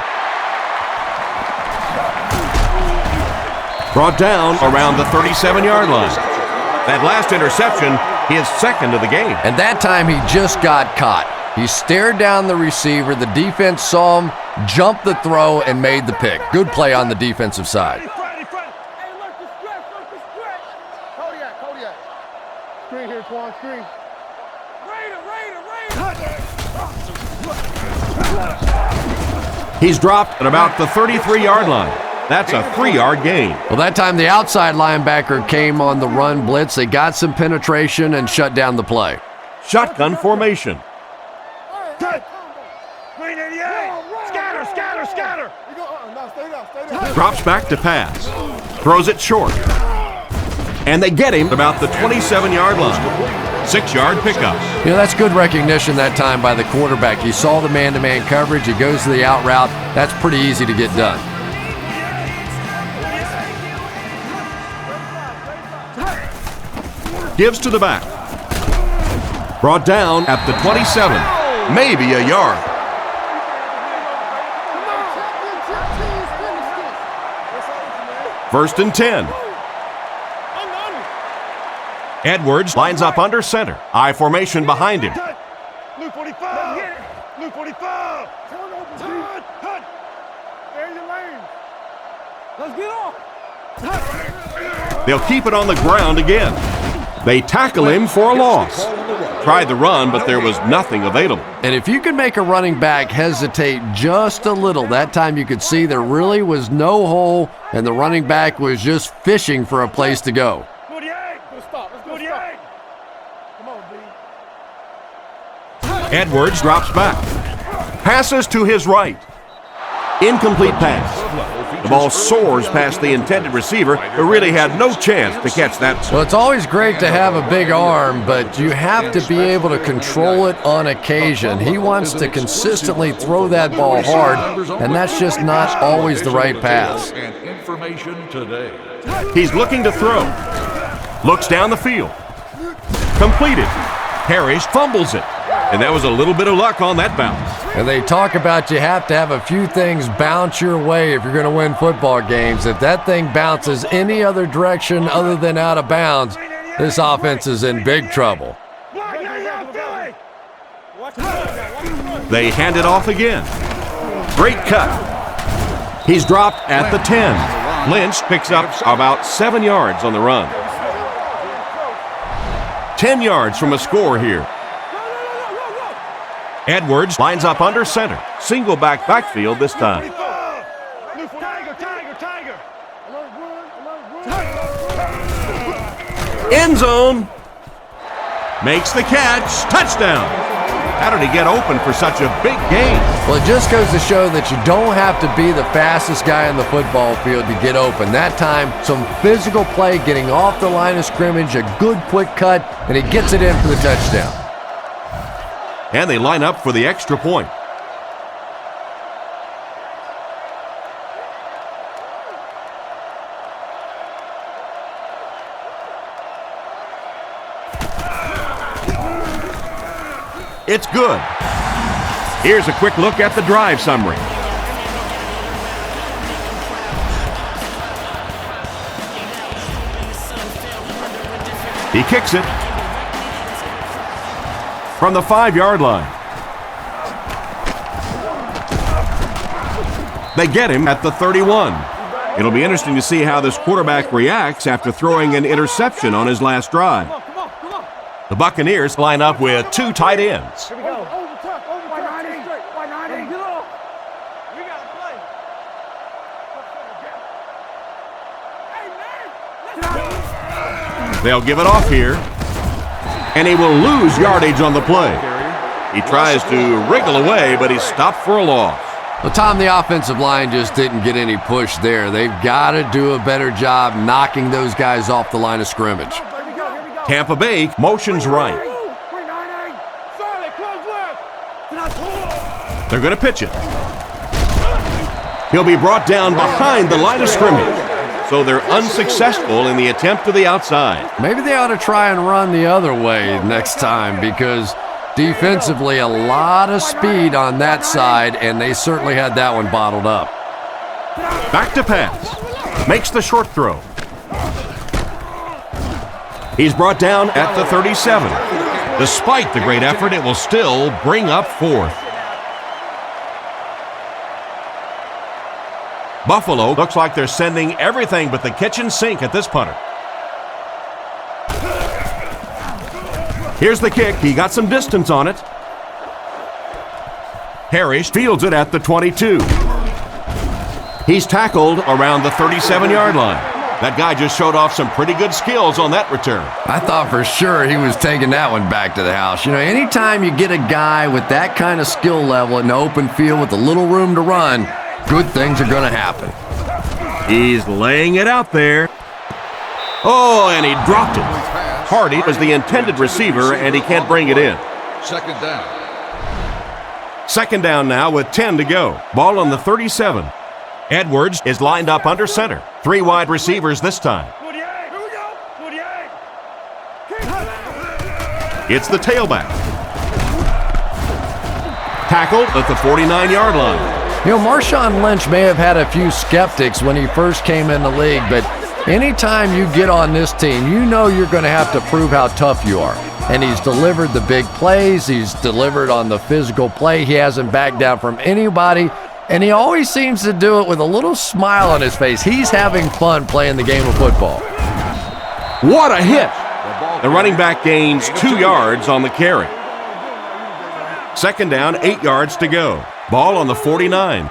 Brought down around the 37-yard line. That last interception, his second of the game. And that time he just got caught. He stared down the receiver, the defense saw him, jumped the throw, and made the pick. Good play on the defensive side. Screen here, Quan, screen. He's dropped at about the 33-yard line. That's a 3-yard gain. Well, that time the outside linebacker came on the run blitz. They got some penetration and shut down the play. Shotgun formation. Scatter. Drops back to pass. Throws it short. And they get him about the 27-yard line. 6-yard pickup. You know, that's good recognition that time by the quarterback. He saw the man-to-man coverage. He goes to the out route. That's pretty easy to get done. Gives to the back. Brought down at the 27. Maybe a yard. First and 10. Edwards lines up under center. I formation behind him. Blue 45. Blue 45. Let's get off. They'll keep it on the ground again. They tackle him for a loss. Tried the run, but there was nothing available. And if you can make a running back hesitate just a little, that time you could see there really was no hole, and the running back was just fishing for a place to go. Edwards drops back. Passes to his right. Incomplete pass. The ball soars past the intended receiver, who really had no chance to catch that. Well, it's always great to have a big arm, but you have to be able to control it on occasion. He wants to consistently throw that ball hard, and that's just not always the right pass. He's looking to throw. Looks down the field. Completed. Parrish fumbles it. And that was a little bit of luck on that bounce. And they talk about you have to have a few things bounce your way if you're going to win football games. If that thing bounces any other direction other than out of bounds, this offense is in big trouble. They hand it off again. Great cut. He's dropped at the 10. Lynch picks up about 7 yards on the run. 10 yards from a score here. Edwards lines up under center. Single backfield this time. End zone. Makes the catch. Touchdown. How did he get open for such a big gain? Well, it just goes to show that you don't have to be the fastest guy on the football field to get open. That time, some physical play, getting off the line of scrimmage, a good quick cut, and he gets it in for the touchdown. And they line up for the extra point. It's good. Here's a quick look at the drive summary. He kicks it from the 5-yard line. They get him at the 31. It'll be interesting to see how this quarterback reacts after throwing an interception on his last drive. The Buccaneers line up with 2 tight ends. Here we go. Over top, straight. 190. Get off. We got to play. Hey, man. They'll give it off here. And he will lose yardage on the play. He tries to wriggle away, but he's stopped for a loss. Well, Tom, the offensive line just didn't get any push there. They've got to do a better job knocking those guys off the line of scrimmage. Tampa Bay motions right. They're going to pitch it. He'll be brought down behind the line of scrimmage. So they're unsuccessful in the attempt to the outside. Maybe they ought to try and run the other way next time, because defensively a lot of speed on that side, and they certainly had that one bottled up. Back to pass. Makes the short throw. He's brought down at the 37. Despite the great effort, it will still bring up 4th. Buffalo looks like they're sending everything but the kitchen sink at this punter. Here's the kick. He got some distance on it. Parrish fields it at the 22. He's tackled around the 37-yard line. That guy just showed off some pretty good skills on that return. I thought for sure he was taking that one back to the house. You know, anytime you get a guy with that kind of skill level in the open field with a little room to run, good things are going to happen. He's laying it out there. Oh, and he dropped it. Hardy was the intended receiver, and he can't bring it in. Second down. Second down now with 10 to go. Ball on the 37. Edwards is lined up under center. 3 wide receivers this time. It's the tailback. Tackled at the 49-yard line. You know, Marshawn Lynch may have had a few skeptics when he first came in the league, but anytime you get on this team, you know you're going to have to prove how tough you are. And he's delivered the big plays. He's delivered on the physical play. He hasn't backed down from anybody. And he always seems to do it with a little smile on his face. He's having fun playing the game of football. What a hit! The running back gains 2 yards on the carry. Second down, 8 yards to go. Ball on the 49.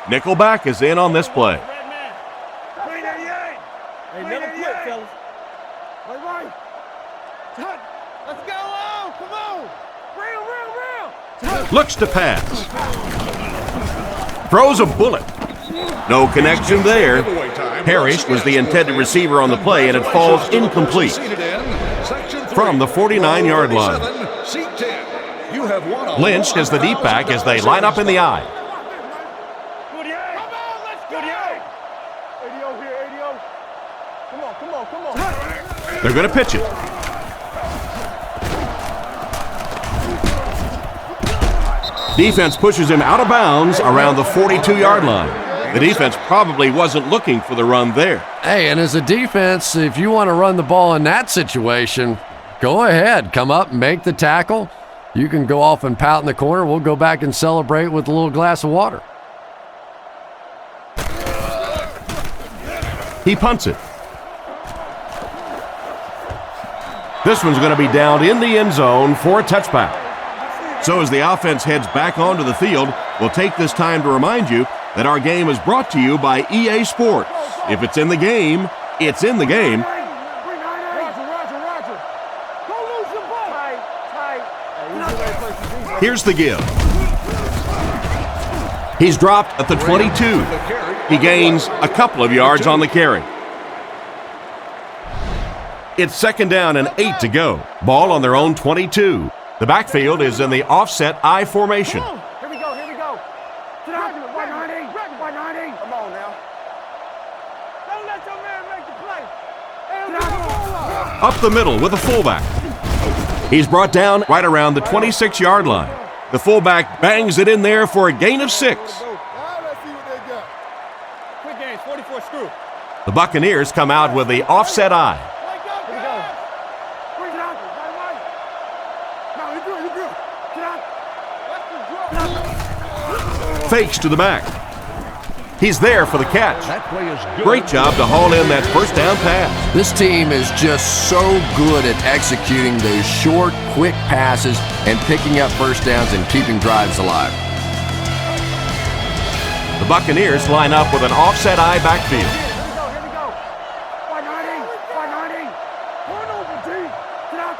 Nickelback is in on this play. Hey, never quit, fellas. Right. Let's go on. Come on. Real. Looks to pass. Throws a bullet. No connection there. Parrish was the intended receiver on the play, and it falls incomplete from the 49-yard line. Lynch is the deep back as they line up in the I. They're going to pitch it. Defense pushes him out of bounds around the 42-yard line. The defense probably wasn't looking for the run there. Hey, and as a defense, if you want to run the ball in that situation, go ahead. Come up and make the tackle. You can go off and pout in the corner. We'll go back and celebrate with a little glass of water. He punts it. This one's going to be down in the end zone for a touchback. So as the offense heads back onto the field, we'll take this time to remind you that our game is brought to you by EA Sports. If it's in the game, it's in the game. Here's the give. He's dropped at the 22. He gains a couple of yards on the carry. It's second down and 8 to go. Ball on their own 22. The backfield is in the offset I formation. Here we go, here we go. To the 190, 190. Come on now. Don't let your man make the play. Up the middle with a fullback. He's brought down right around the 26-yard line. The fullback bangs it in there for a gain of 6. Let's see what they got. Quick gains, 44 screw. The Buccaneers come out with the offset I. Here we go. Bring it out. No, you're good, you're good. Get out. Fakes to the back. He's there for the catch. That play is good. Great job to haul in that first down pass. This team is just so good at executing those short, quick passes and picking up first downs and keeping drives alive. The Buccaneers line up with an offset I backfield. Here we go. 190, 190. One over, T. Get out.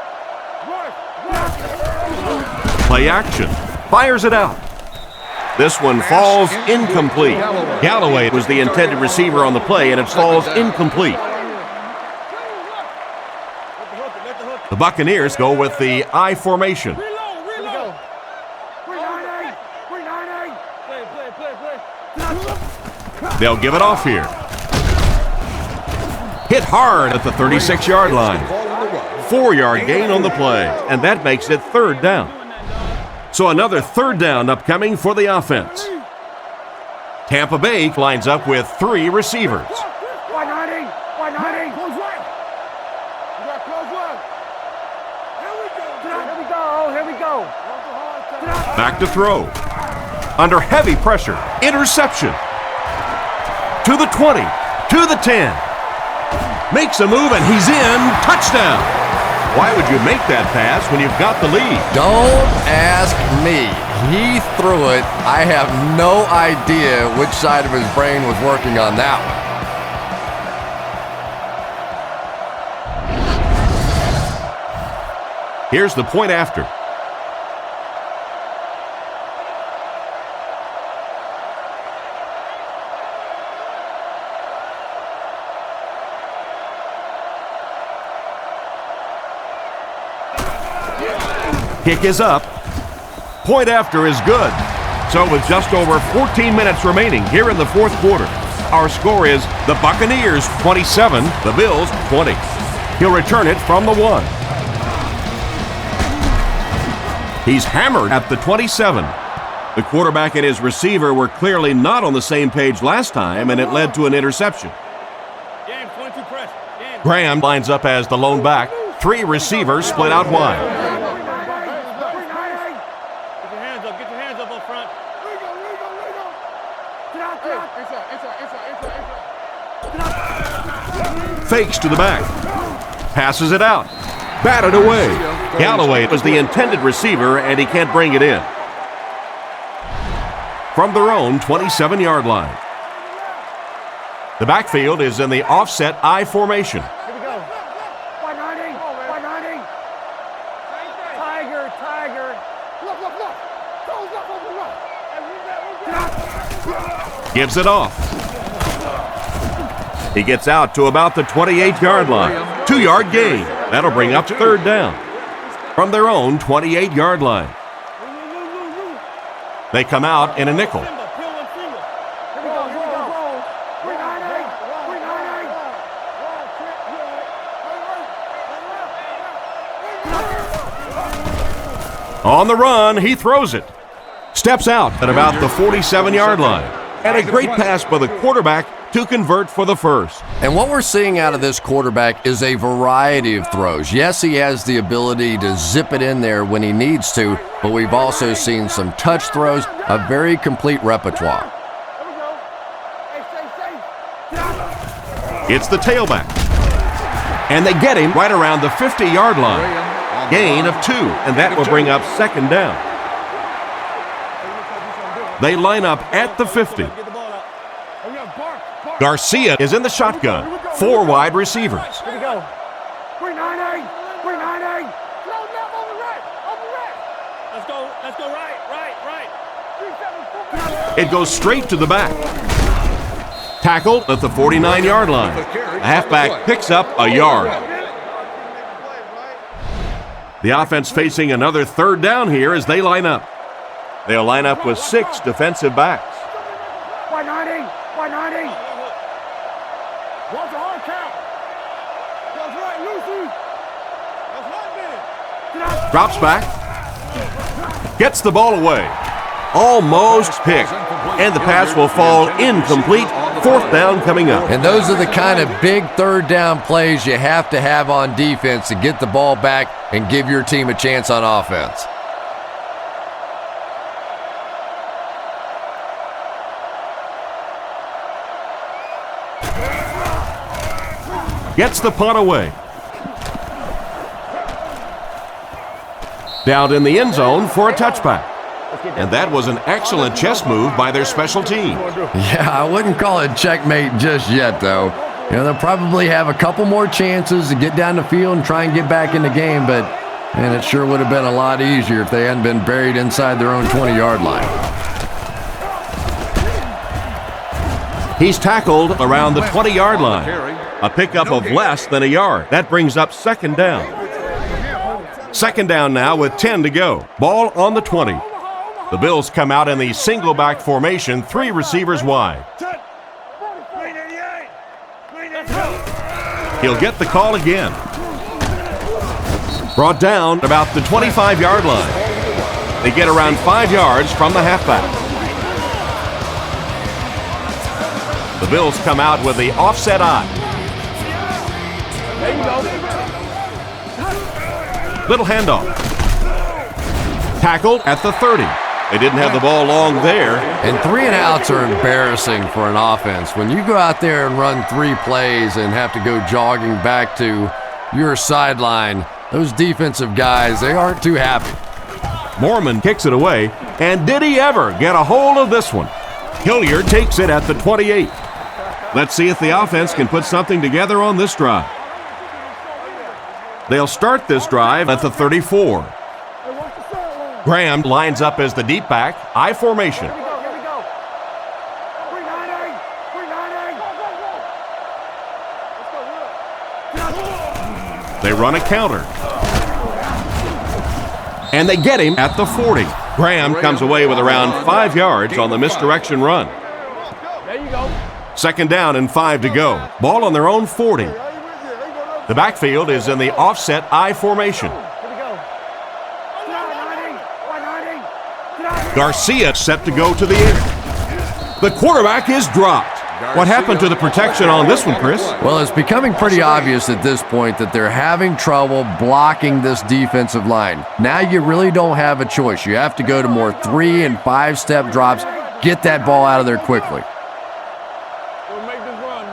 Rush. Play action. Fires it out. This one falls incomplete. Galloway was the intended receiver on the play, and it falls incomplete. The Buccaneers go with the I formation. Reload. 390, 390. Play. They'll give it off here. Hit hard at the 36-yard line. 4-yard gain on the play, and that makes it third down. So another third down upcoming for the offense. Tampa Bay lines up with 3 receivers. 190, 190. Close right. You got close right. Here we go. Back to throw. Under heavy pressure. Interception. To the 20. To the 10. Makes a move and he's in. Touchdown. Why would you make that pass when you've got the lead? Don't ask me. He threw it. I have no idea which side of his brain was working on that one. Here's the point after. Kick is up. Point after is good. So with just over 14 minutes remaining here in the fourth quarter, our score is the Buccaneers 27, the Bills 20. He'll return it from the 1. He's hammered at the 27. The quarterback and his receiver were clearly not on the same page last time, and it led to an interception. Graham lines up as the lone back. 3 receivers split out wide. Fakes to the back. Passes it out. Batted away. Galloway was the intended receiver, and he can't bring it in. From their own 27-yard line. The backfield is in the offset I formation. Here we go. 190, 190. Tiger. Look. Close up over the right. Gives it off. He gets out to about the 28-yard line. 2-yard gain. That'll bring up third down. From their own 28-yard line. They come out in a nickel. Here we go. 390. On the run, he throws it. Steps out at about the 47-yard line. And a great pass by the quarterback to convert for the first. And what we're seeing out of this quarterback is a variety of throws. Yes, he has the ability to zip it in there when he needs to, but we've also seen some touch throws, a very complete repertoire. It's the tailback. And they get him right around the 50-yard line. Gain of 2, and that will bring up second down. They line up at the 50. Garcia is in the shotgun. 4 wide receivers. Here we go. 390. Let's go right. It goes straight to the back. Tackled at the 49-yard line. The halfback picks up a yard. The offense facing another third down here as they line up. They'll line up with 6 defensive backs. 190. Watch the hard count. That's right, Lucy. That's right, man. Drops back. Gets the ball away. Almost picked. And the pass will fall incomplete. 4th down coming up. And those are the kind of big third down plays you have to have on defense to get the ball back and give your team a chance on offense. Gets the punt away. Down in the end zone for a touchback. And that was an excellent chess move by their special team. Yeah, I wouldn't call it checkmate just yet, though. You know, they'll probably have a couple more chances to get down the field and try and get back in the game, but man, it sure would have been a lot easier if they hadn't been buried inside their own 20-yard line. He's tackled around the 20-yard line. A pickup of less than a yard. That brings up 2nd down. 2nd down now with 10 to go. Ball on the 20. The Bills come out in the single back formation, 3 receivers wide. He'll get the call again. Brought down about the 25-yard line. They get around 5 yards from the halfback. The Bills come out with the offset eye. There you go. Little handoff. Tackled at the 30. They didn't have the ball long there. And 3 and outs are embarrassing for an offense. When you go out there and run 3 plays and have to go jogging back to your sideline, those defensive guys, they aren't too happy. Mormon kicks it away, and did he ever get a hold of this one? Hilliard takes it at the 28. Let's see if the offense can put something together on this drive. They'll start this drive at the 34. Graham lines up as the deep back, I formation. Here we go. 390. They run a counter. And they get him at the 40. Graham comes away with around 5 yards on the misdirection run. There you go. 2nd down and 5 to go. Ball on their own 40. The backfield is in the offset I formation. Garcia set to go to the air. The quarterback is dropped. What happened to the protection on this one, Chris? Well, it's becoming pretty obvious at this point that they're having trouble blocking this defensive line. Now you really don't have a choice. You have to go to more 3- and 5-step drops. Get that ball out of there quickly. We'll make this run,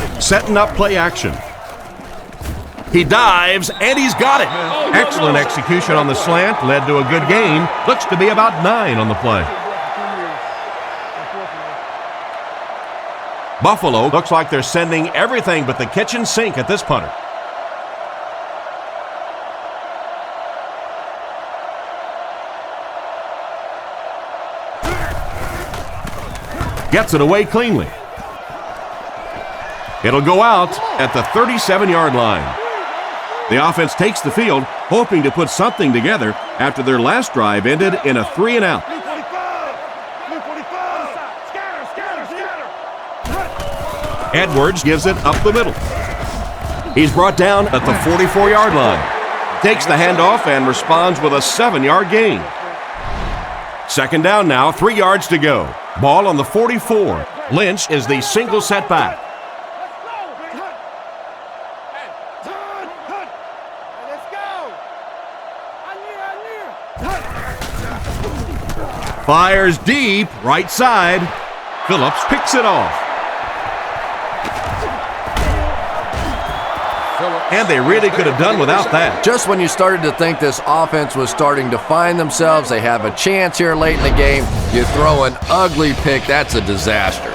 baby. Setting up play action. He dives, and he's got it. Excellent execution on the slant. Led to a good gain. Looks to be about 9 on the play. Buffalo looks like they're sending everything but the kitchen sink at this punter. Gets it away cleanly. It'll go out at the 37-yard line. The offense takes the field, hoping to put something together after their last drive ended in a 3 and out. Edwards gives it up the middle. He's brought down at the 44-yard line. Takes the handoff and responds with a 7-yard gain. 2nd down now, 3 yards to go. Ball on the 44. Lynch is the single setback. Fires deep, right side. Phillips picks it off. And they really could have done without that. Just when you started to think this offense was starting to find themselves, they have a chance here late in the game, you throw an ugly pick, that's a disaster.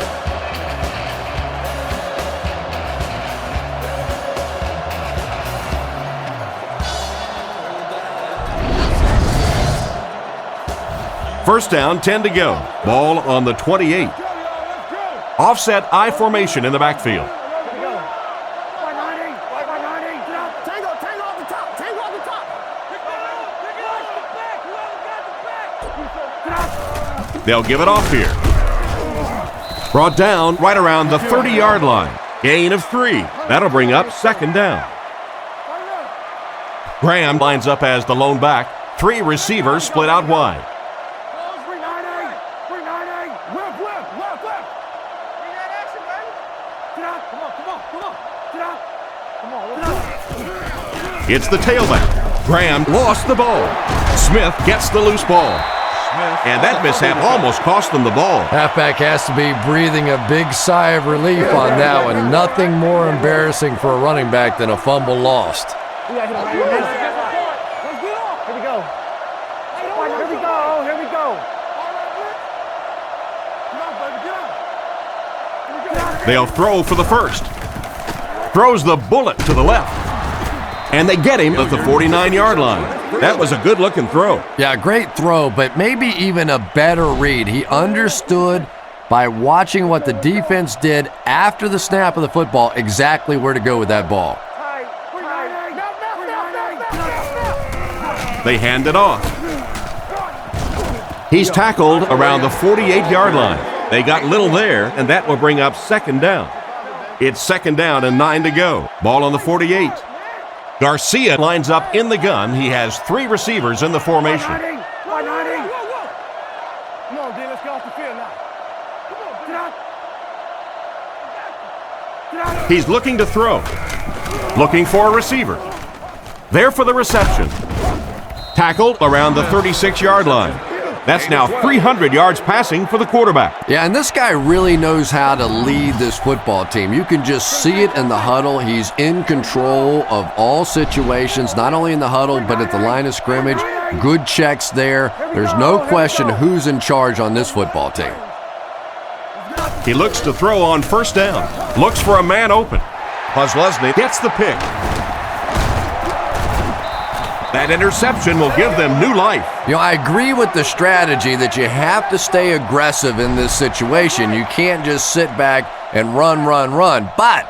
First down, 10 to go. Ball on the 28. Offset I formation in the backfield. They'll give it off here. Brought down right around the 30-yard line. Gain of 3. That'll bring up second down. Graham lines up as the lone back. 3 receivers split out wide. It's the tailback. Graham lost the ball. Smith gets the loose ball. And that mishap almost cost them the ball. Halfback has to be breathing a big sigh of relief on that one. Nothing more embarrassing for a running back than a fumble lost. Here we go. Here we go. They'll throw for the first. Throws the bullet to the left. And they get him at the 49-yard line. That was a good-looking throw. Yeah, great throw, but maybe even a better read. He understood by watching what the defense did after the snap of the football exactly where to go with that ball. They hand it off. He's tackled around the 48-yard line. They got little there, and that will bring up second down. It's second down and 9 to go. Ball on the 48. Garcia lines up in the gun. He has 3 receivers in the formation. Come on, D, let's get off the field now. Come on, He's looking to throw. Looking for a receiver. There for the reception. Tackled around the 36-yard line. That's now 300 yards passing for the quarterback. Yeah, and this guy really knows how to lead this football team. You can just see it in the huddle. He's in control of all situations, not only in the huddle, but at the line of scrimmage. Good checks there. There's no question who's in charge on this football team. He looks to throw on first down. Looks for a man open. Posluszny gets the pick. That interception will give them new life. You know, I agree with the strategy that you have to stay aggressive in this situation. You can't just sit back and run. But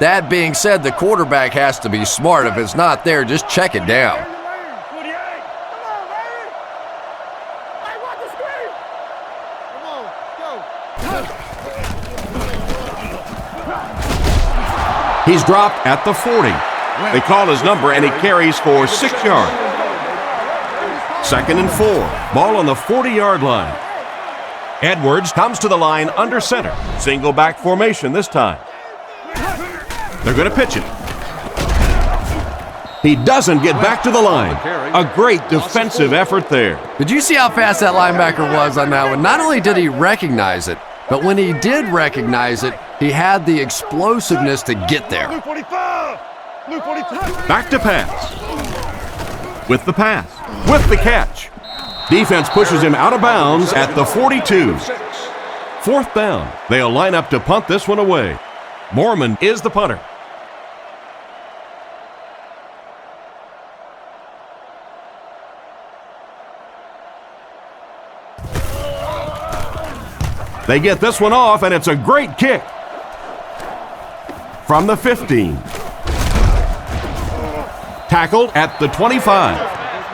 that being said, the quarterback has to be smart. If it's not there, just check it down. He's dropped at the 40. They call his number, and he carries for 6 yards. Second and 4. Ball on the 40-yard line. Edwards comes to the line under center. Single back formation this time. They're going to pitch it. He doesn't get back to the line. A great defensive effort there. Did you see how fast that linebacker was on that one? Not only did he recognize it, but when he did recognize it, he had the explosiveness to get there. Back to pass. With the pass. With the catch. Defense pushes him out of bounds at the 42. Fourth down. They'll line up to punt this one away. Mormon is the punter. They get this one off, and it's a great kick. From the 15. Tackled at the 25.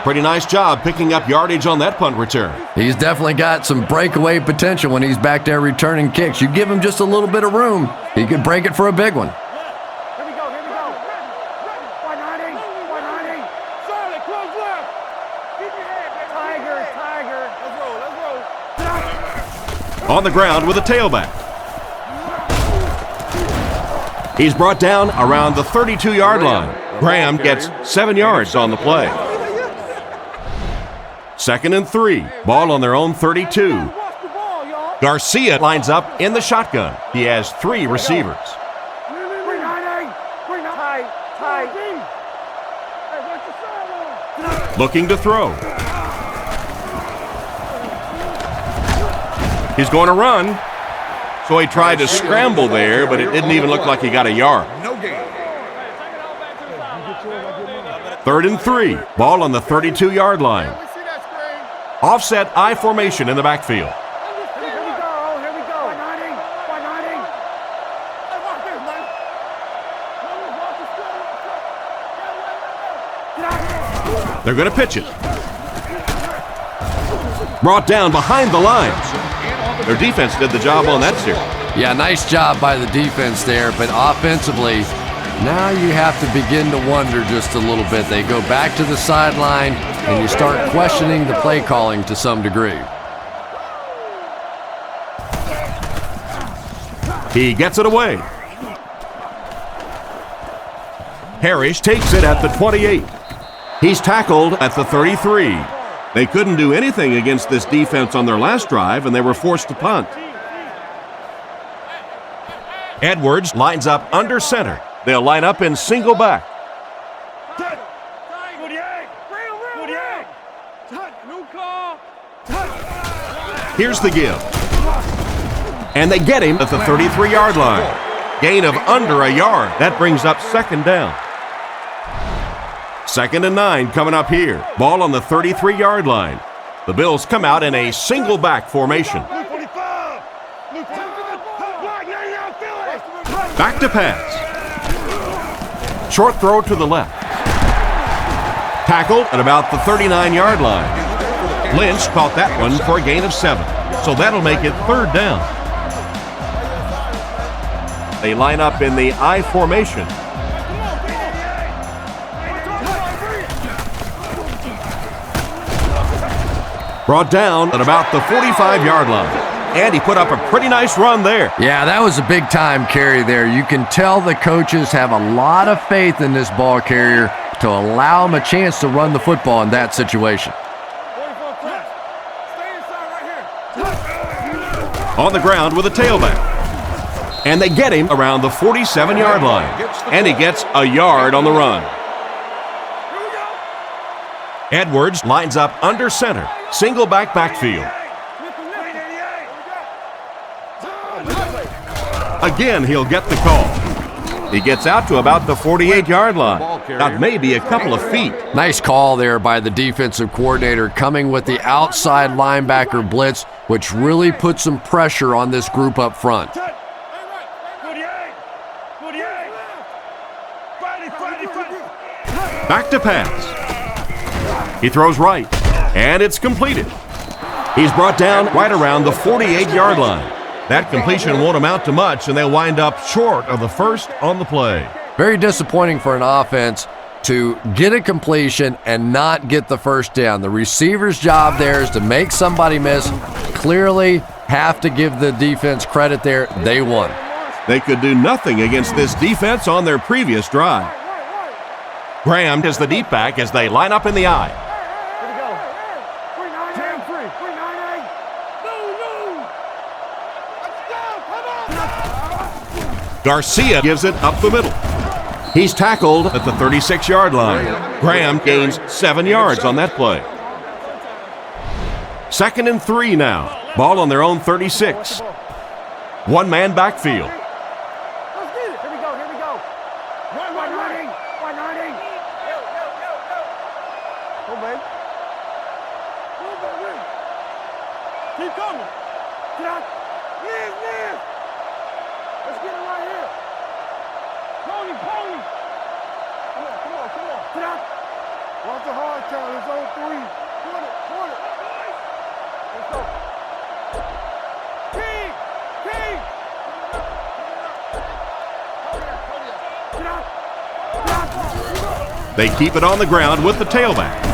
Pretty nice job picking up yardage on that punt return. He's definitely got some breakaway potential when he's back there returning kicks. You give him just a little bit of room, he could break it for a big one. Here we go. 190. Solid, close left. Keep your head, baby. Tiger. Let's roll. On the ground with a tailback. He's brought down around the 32-yard line. Graham gets 7 yards on the play. Second and 3. Ball on their own 32. Garcia lines up in the shotgun. He has 3 receivers. Looking to throw. He's going to run. So he tried to scramble there, but it didn't even look like he got a yard. Third and 3. Ball on the 32-yard line. Offset I formation in the backfield. They're going to pitch it. Brought down behind the lines. Their defense did the job on that series. Yeah, nice job by the defense there, but offensively, now you have to begin to wonder just a little bit. They go back to the sideline, and you start questioning the play calling to some degree. He gets it away. Harris takes it at the 28. He's tackled at the 33. They couldn't do anything against this defense on their last drive, and they were forced to punt. Edwards lines up under center. They'll line up in single back. Here's the give. And they get him at the 33-yard line. Gain of under a yard. That brings up second down. 2nd and 9 coming up here. Ball on the 33-yard line. The Bills come out in a single back formation. Back to pass. Short throw to the left. Tackled at about the 39-yard line. Lynch caught that one for a gain of 7. So that'll make it 3rd down. They line up in the I formation. Brought down at about the 45-yard line. And he put up a pretty nice run there. Yeah, that was a big-time carry there. You can tell the coaches have a lot of faith in this ball carrier to allow him a chance to run the football in that situation. On the ground with a tailback. And they get him around the 47-yard line. And he gets a yard on the run. Edwards lines up under center. Single back backfield. Again, he'll get the call. He gets out to about the 48-yard line. Out maybe a couple of feet. Nice call there by the defensive coordinator, coming with the outside linebacker blitz, which really puts some pressure on this group up front. Back to pass. He throws right, and it's completed. He's brought down right around the 48-yard line. That completion won't amount to much, and they'll wind up short of the first on the play. Very disappointing for an offense to get a completion and not get the first down. The receiver's job there is to make somebody miss. Clearly have to give the defense credit there. They won. They could do nothing against this defense on their previous drive. Graham is the deep back as they line up in the I. Garcia gives it up the middle. He's tackled at the 36-yard line. Graham gains 7 yards on that play. 2nd and 3 now. Ball on their own 36. One-man backfield. Keep coming. Get out. Liz. Let's get it right here. Pony. Come on. Get out. Watch the hard count. It's on 3. Point it. Let's go. King. Get out. They keep it on the ground with the tailback.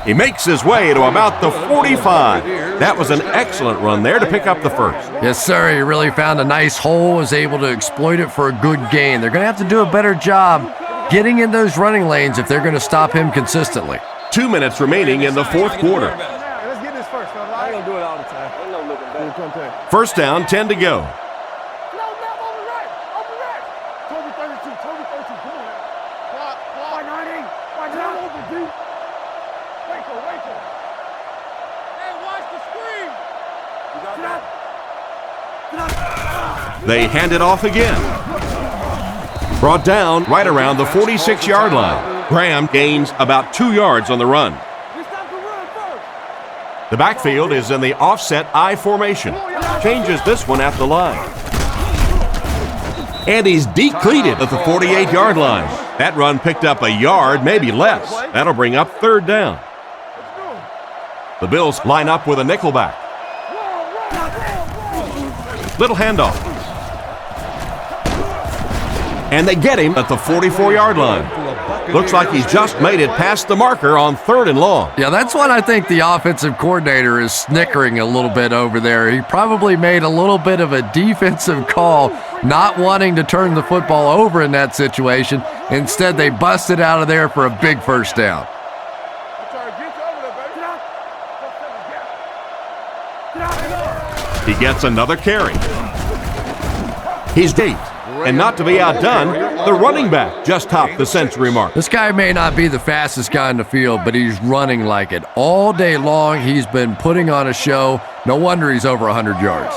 He makes his way to about the 45. That was an excellent run there to pick up the first. Yes, sir. He really found a nice hole, was able to exploit it for a good gain. They're going to have to do a better job getting in those running lanes if they're going to stop him consistently. 2 minutes remaining in the fourth quarter. Let's get this first, fella. I ain't gonna do it all the time. Ain't no looking back. First down, 10 to go. Toby 32. Come on now. Clock. 90. Waco. Hey, watch the screen. You got that? They hand it off again. Brought down right around the 46-yard line. Graham gains about 2 yards on the run. We stop the run first. The backfield is in the offset I formation. Changes this one at the line. And he's depleted at the 48-yard line. That run picked up a yard, maybe less. That'll bring up third down. The Bills line up with a nickelback. Little handoff. And they get him at the 44-yard line. Looks like he's just made it past the marker on 3rd and long. Yeah, that's what I think the offensive coordinator is snickering a little bit over there. He probably made a little bit of a defensive call, not wanting to turn the football over in that situation. Instead, they busted out of there for a big first down. He gets another carry. He's deep. And not to be outdone, the running back just topped the century mark. This guy may not be the fastest guy in the field, but he's running like it. All day long, he's been putting on a show. No wonder he's over 100 yards.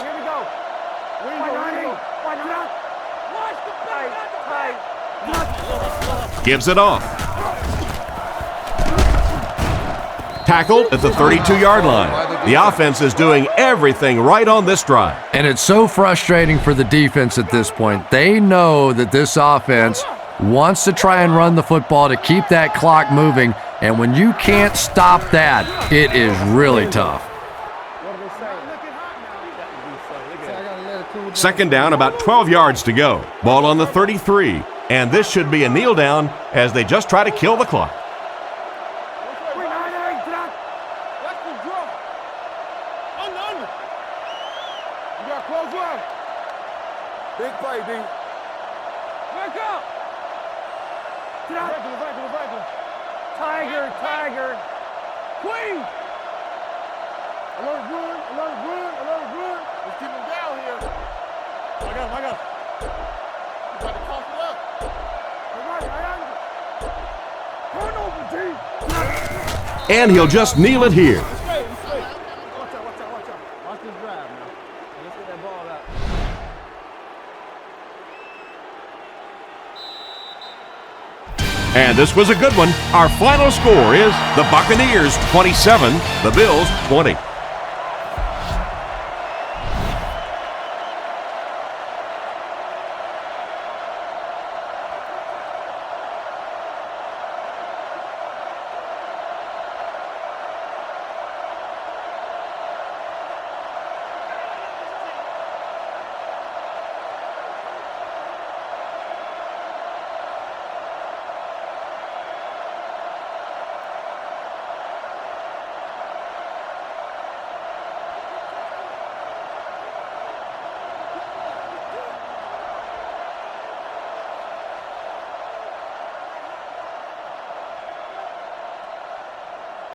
Gives it off. Tackled at the 32-yard line. The offense is doing everything right on this drive. And it's so frustrating for the defense at this point. They know that this offense wants to try and run the football to keep that clock moving, and when you can't stop that, it is really tough. Second down, about 12 yards to go. Ball on the 33, and this should be a kneel down as they just try to kill the clock. Big play, D. Back up. Tiger, Tiger. Queen. Alert run, alert run, alert run. Let's keep him down here. I got him, I got him. You got to cough it up. All right, turn over, D. And he'll just kneel it here. Watch out, watch out, watch out. Watch this drive now. Let's get that ball out. And this was a good one. Our final score is the Buccaneers 27, the Bills 20.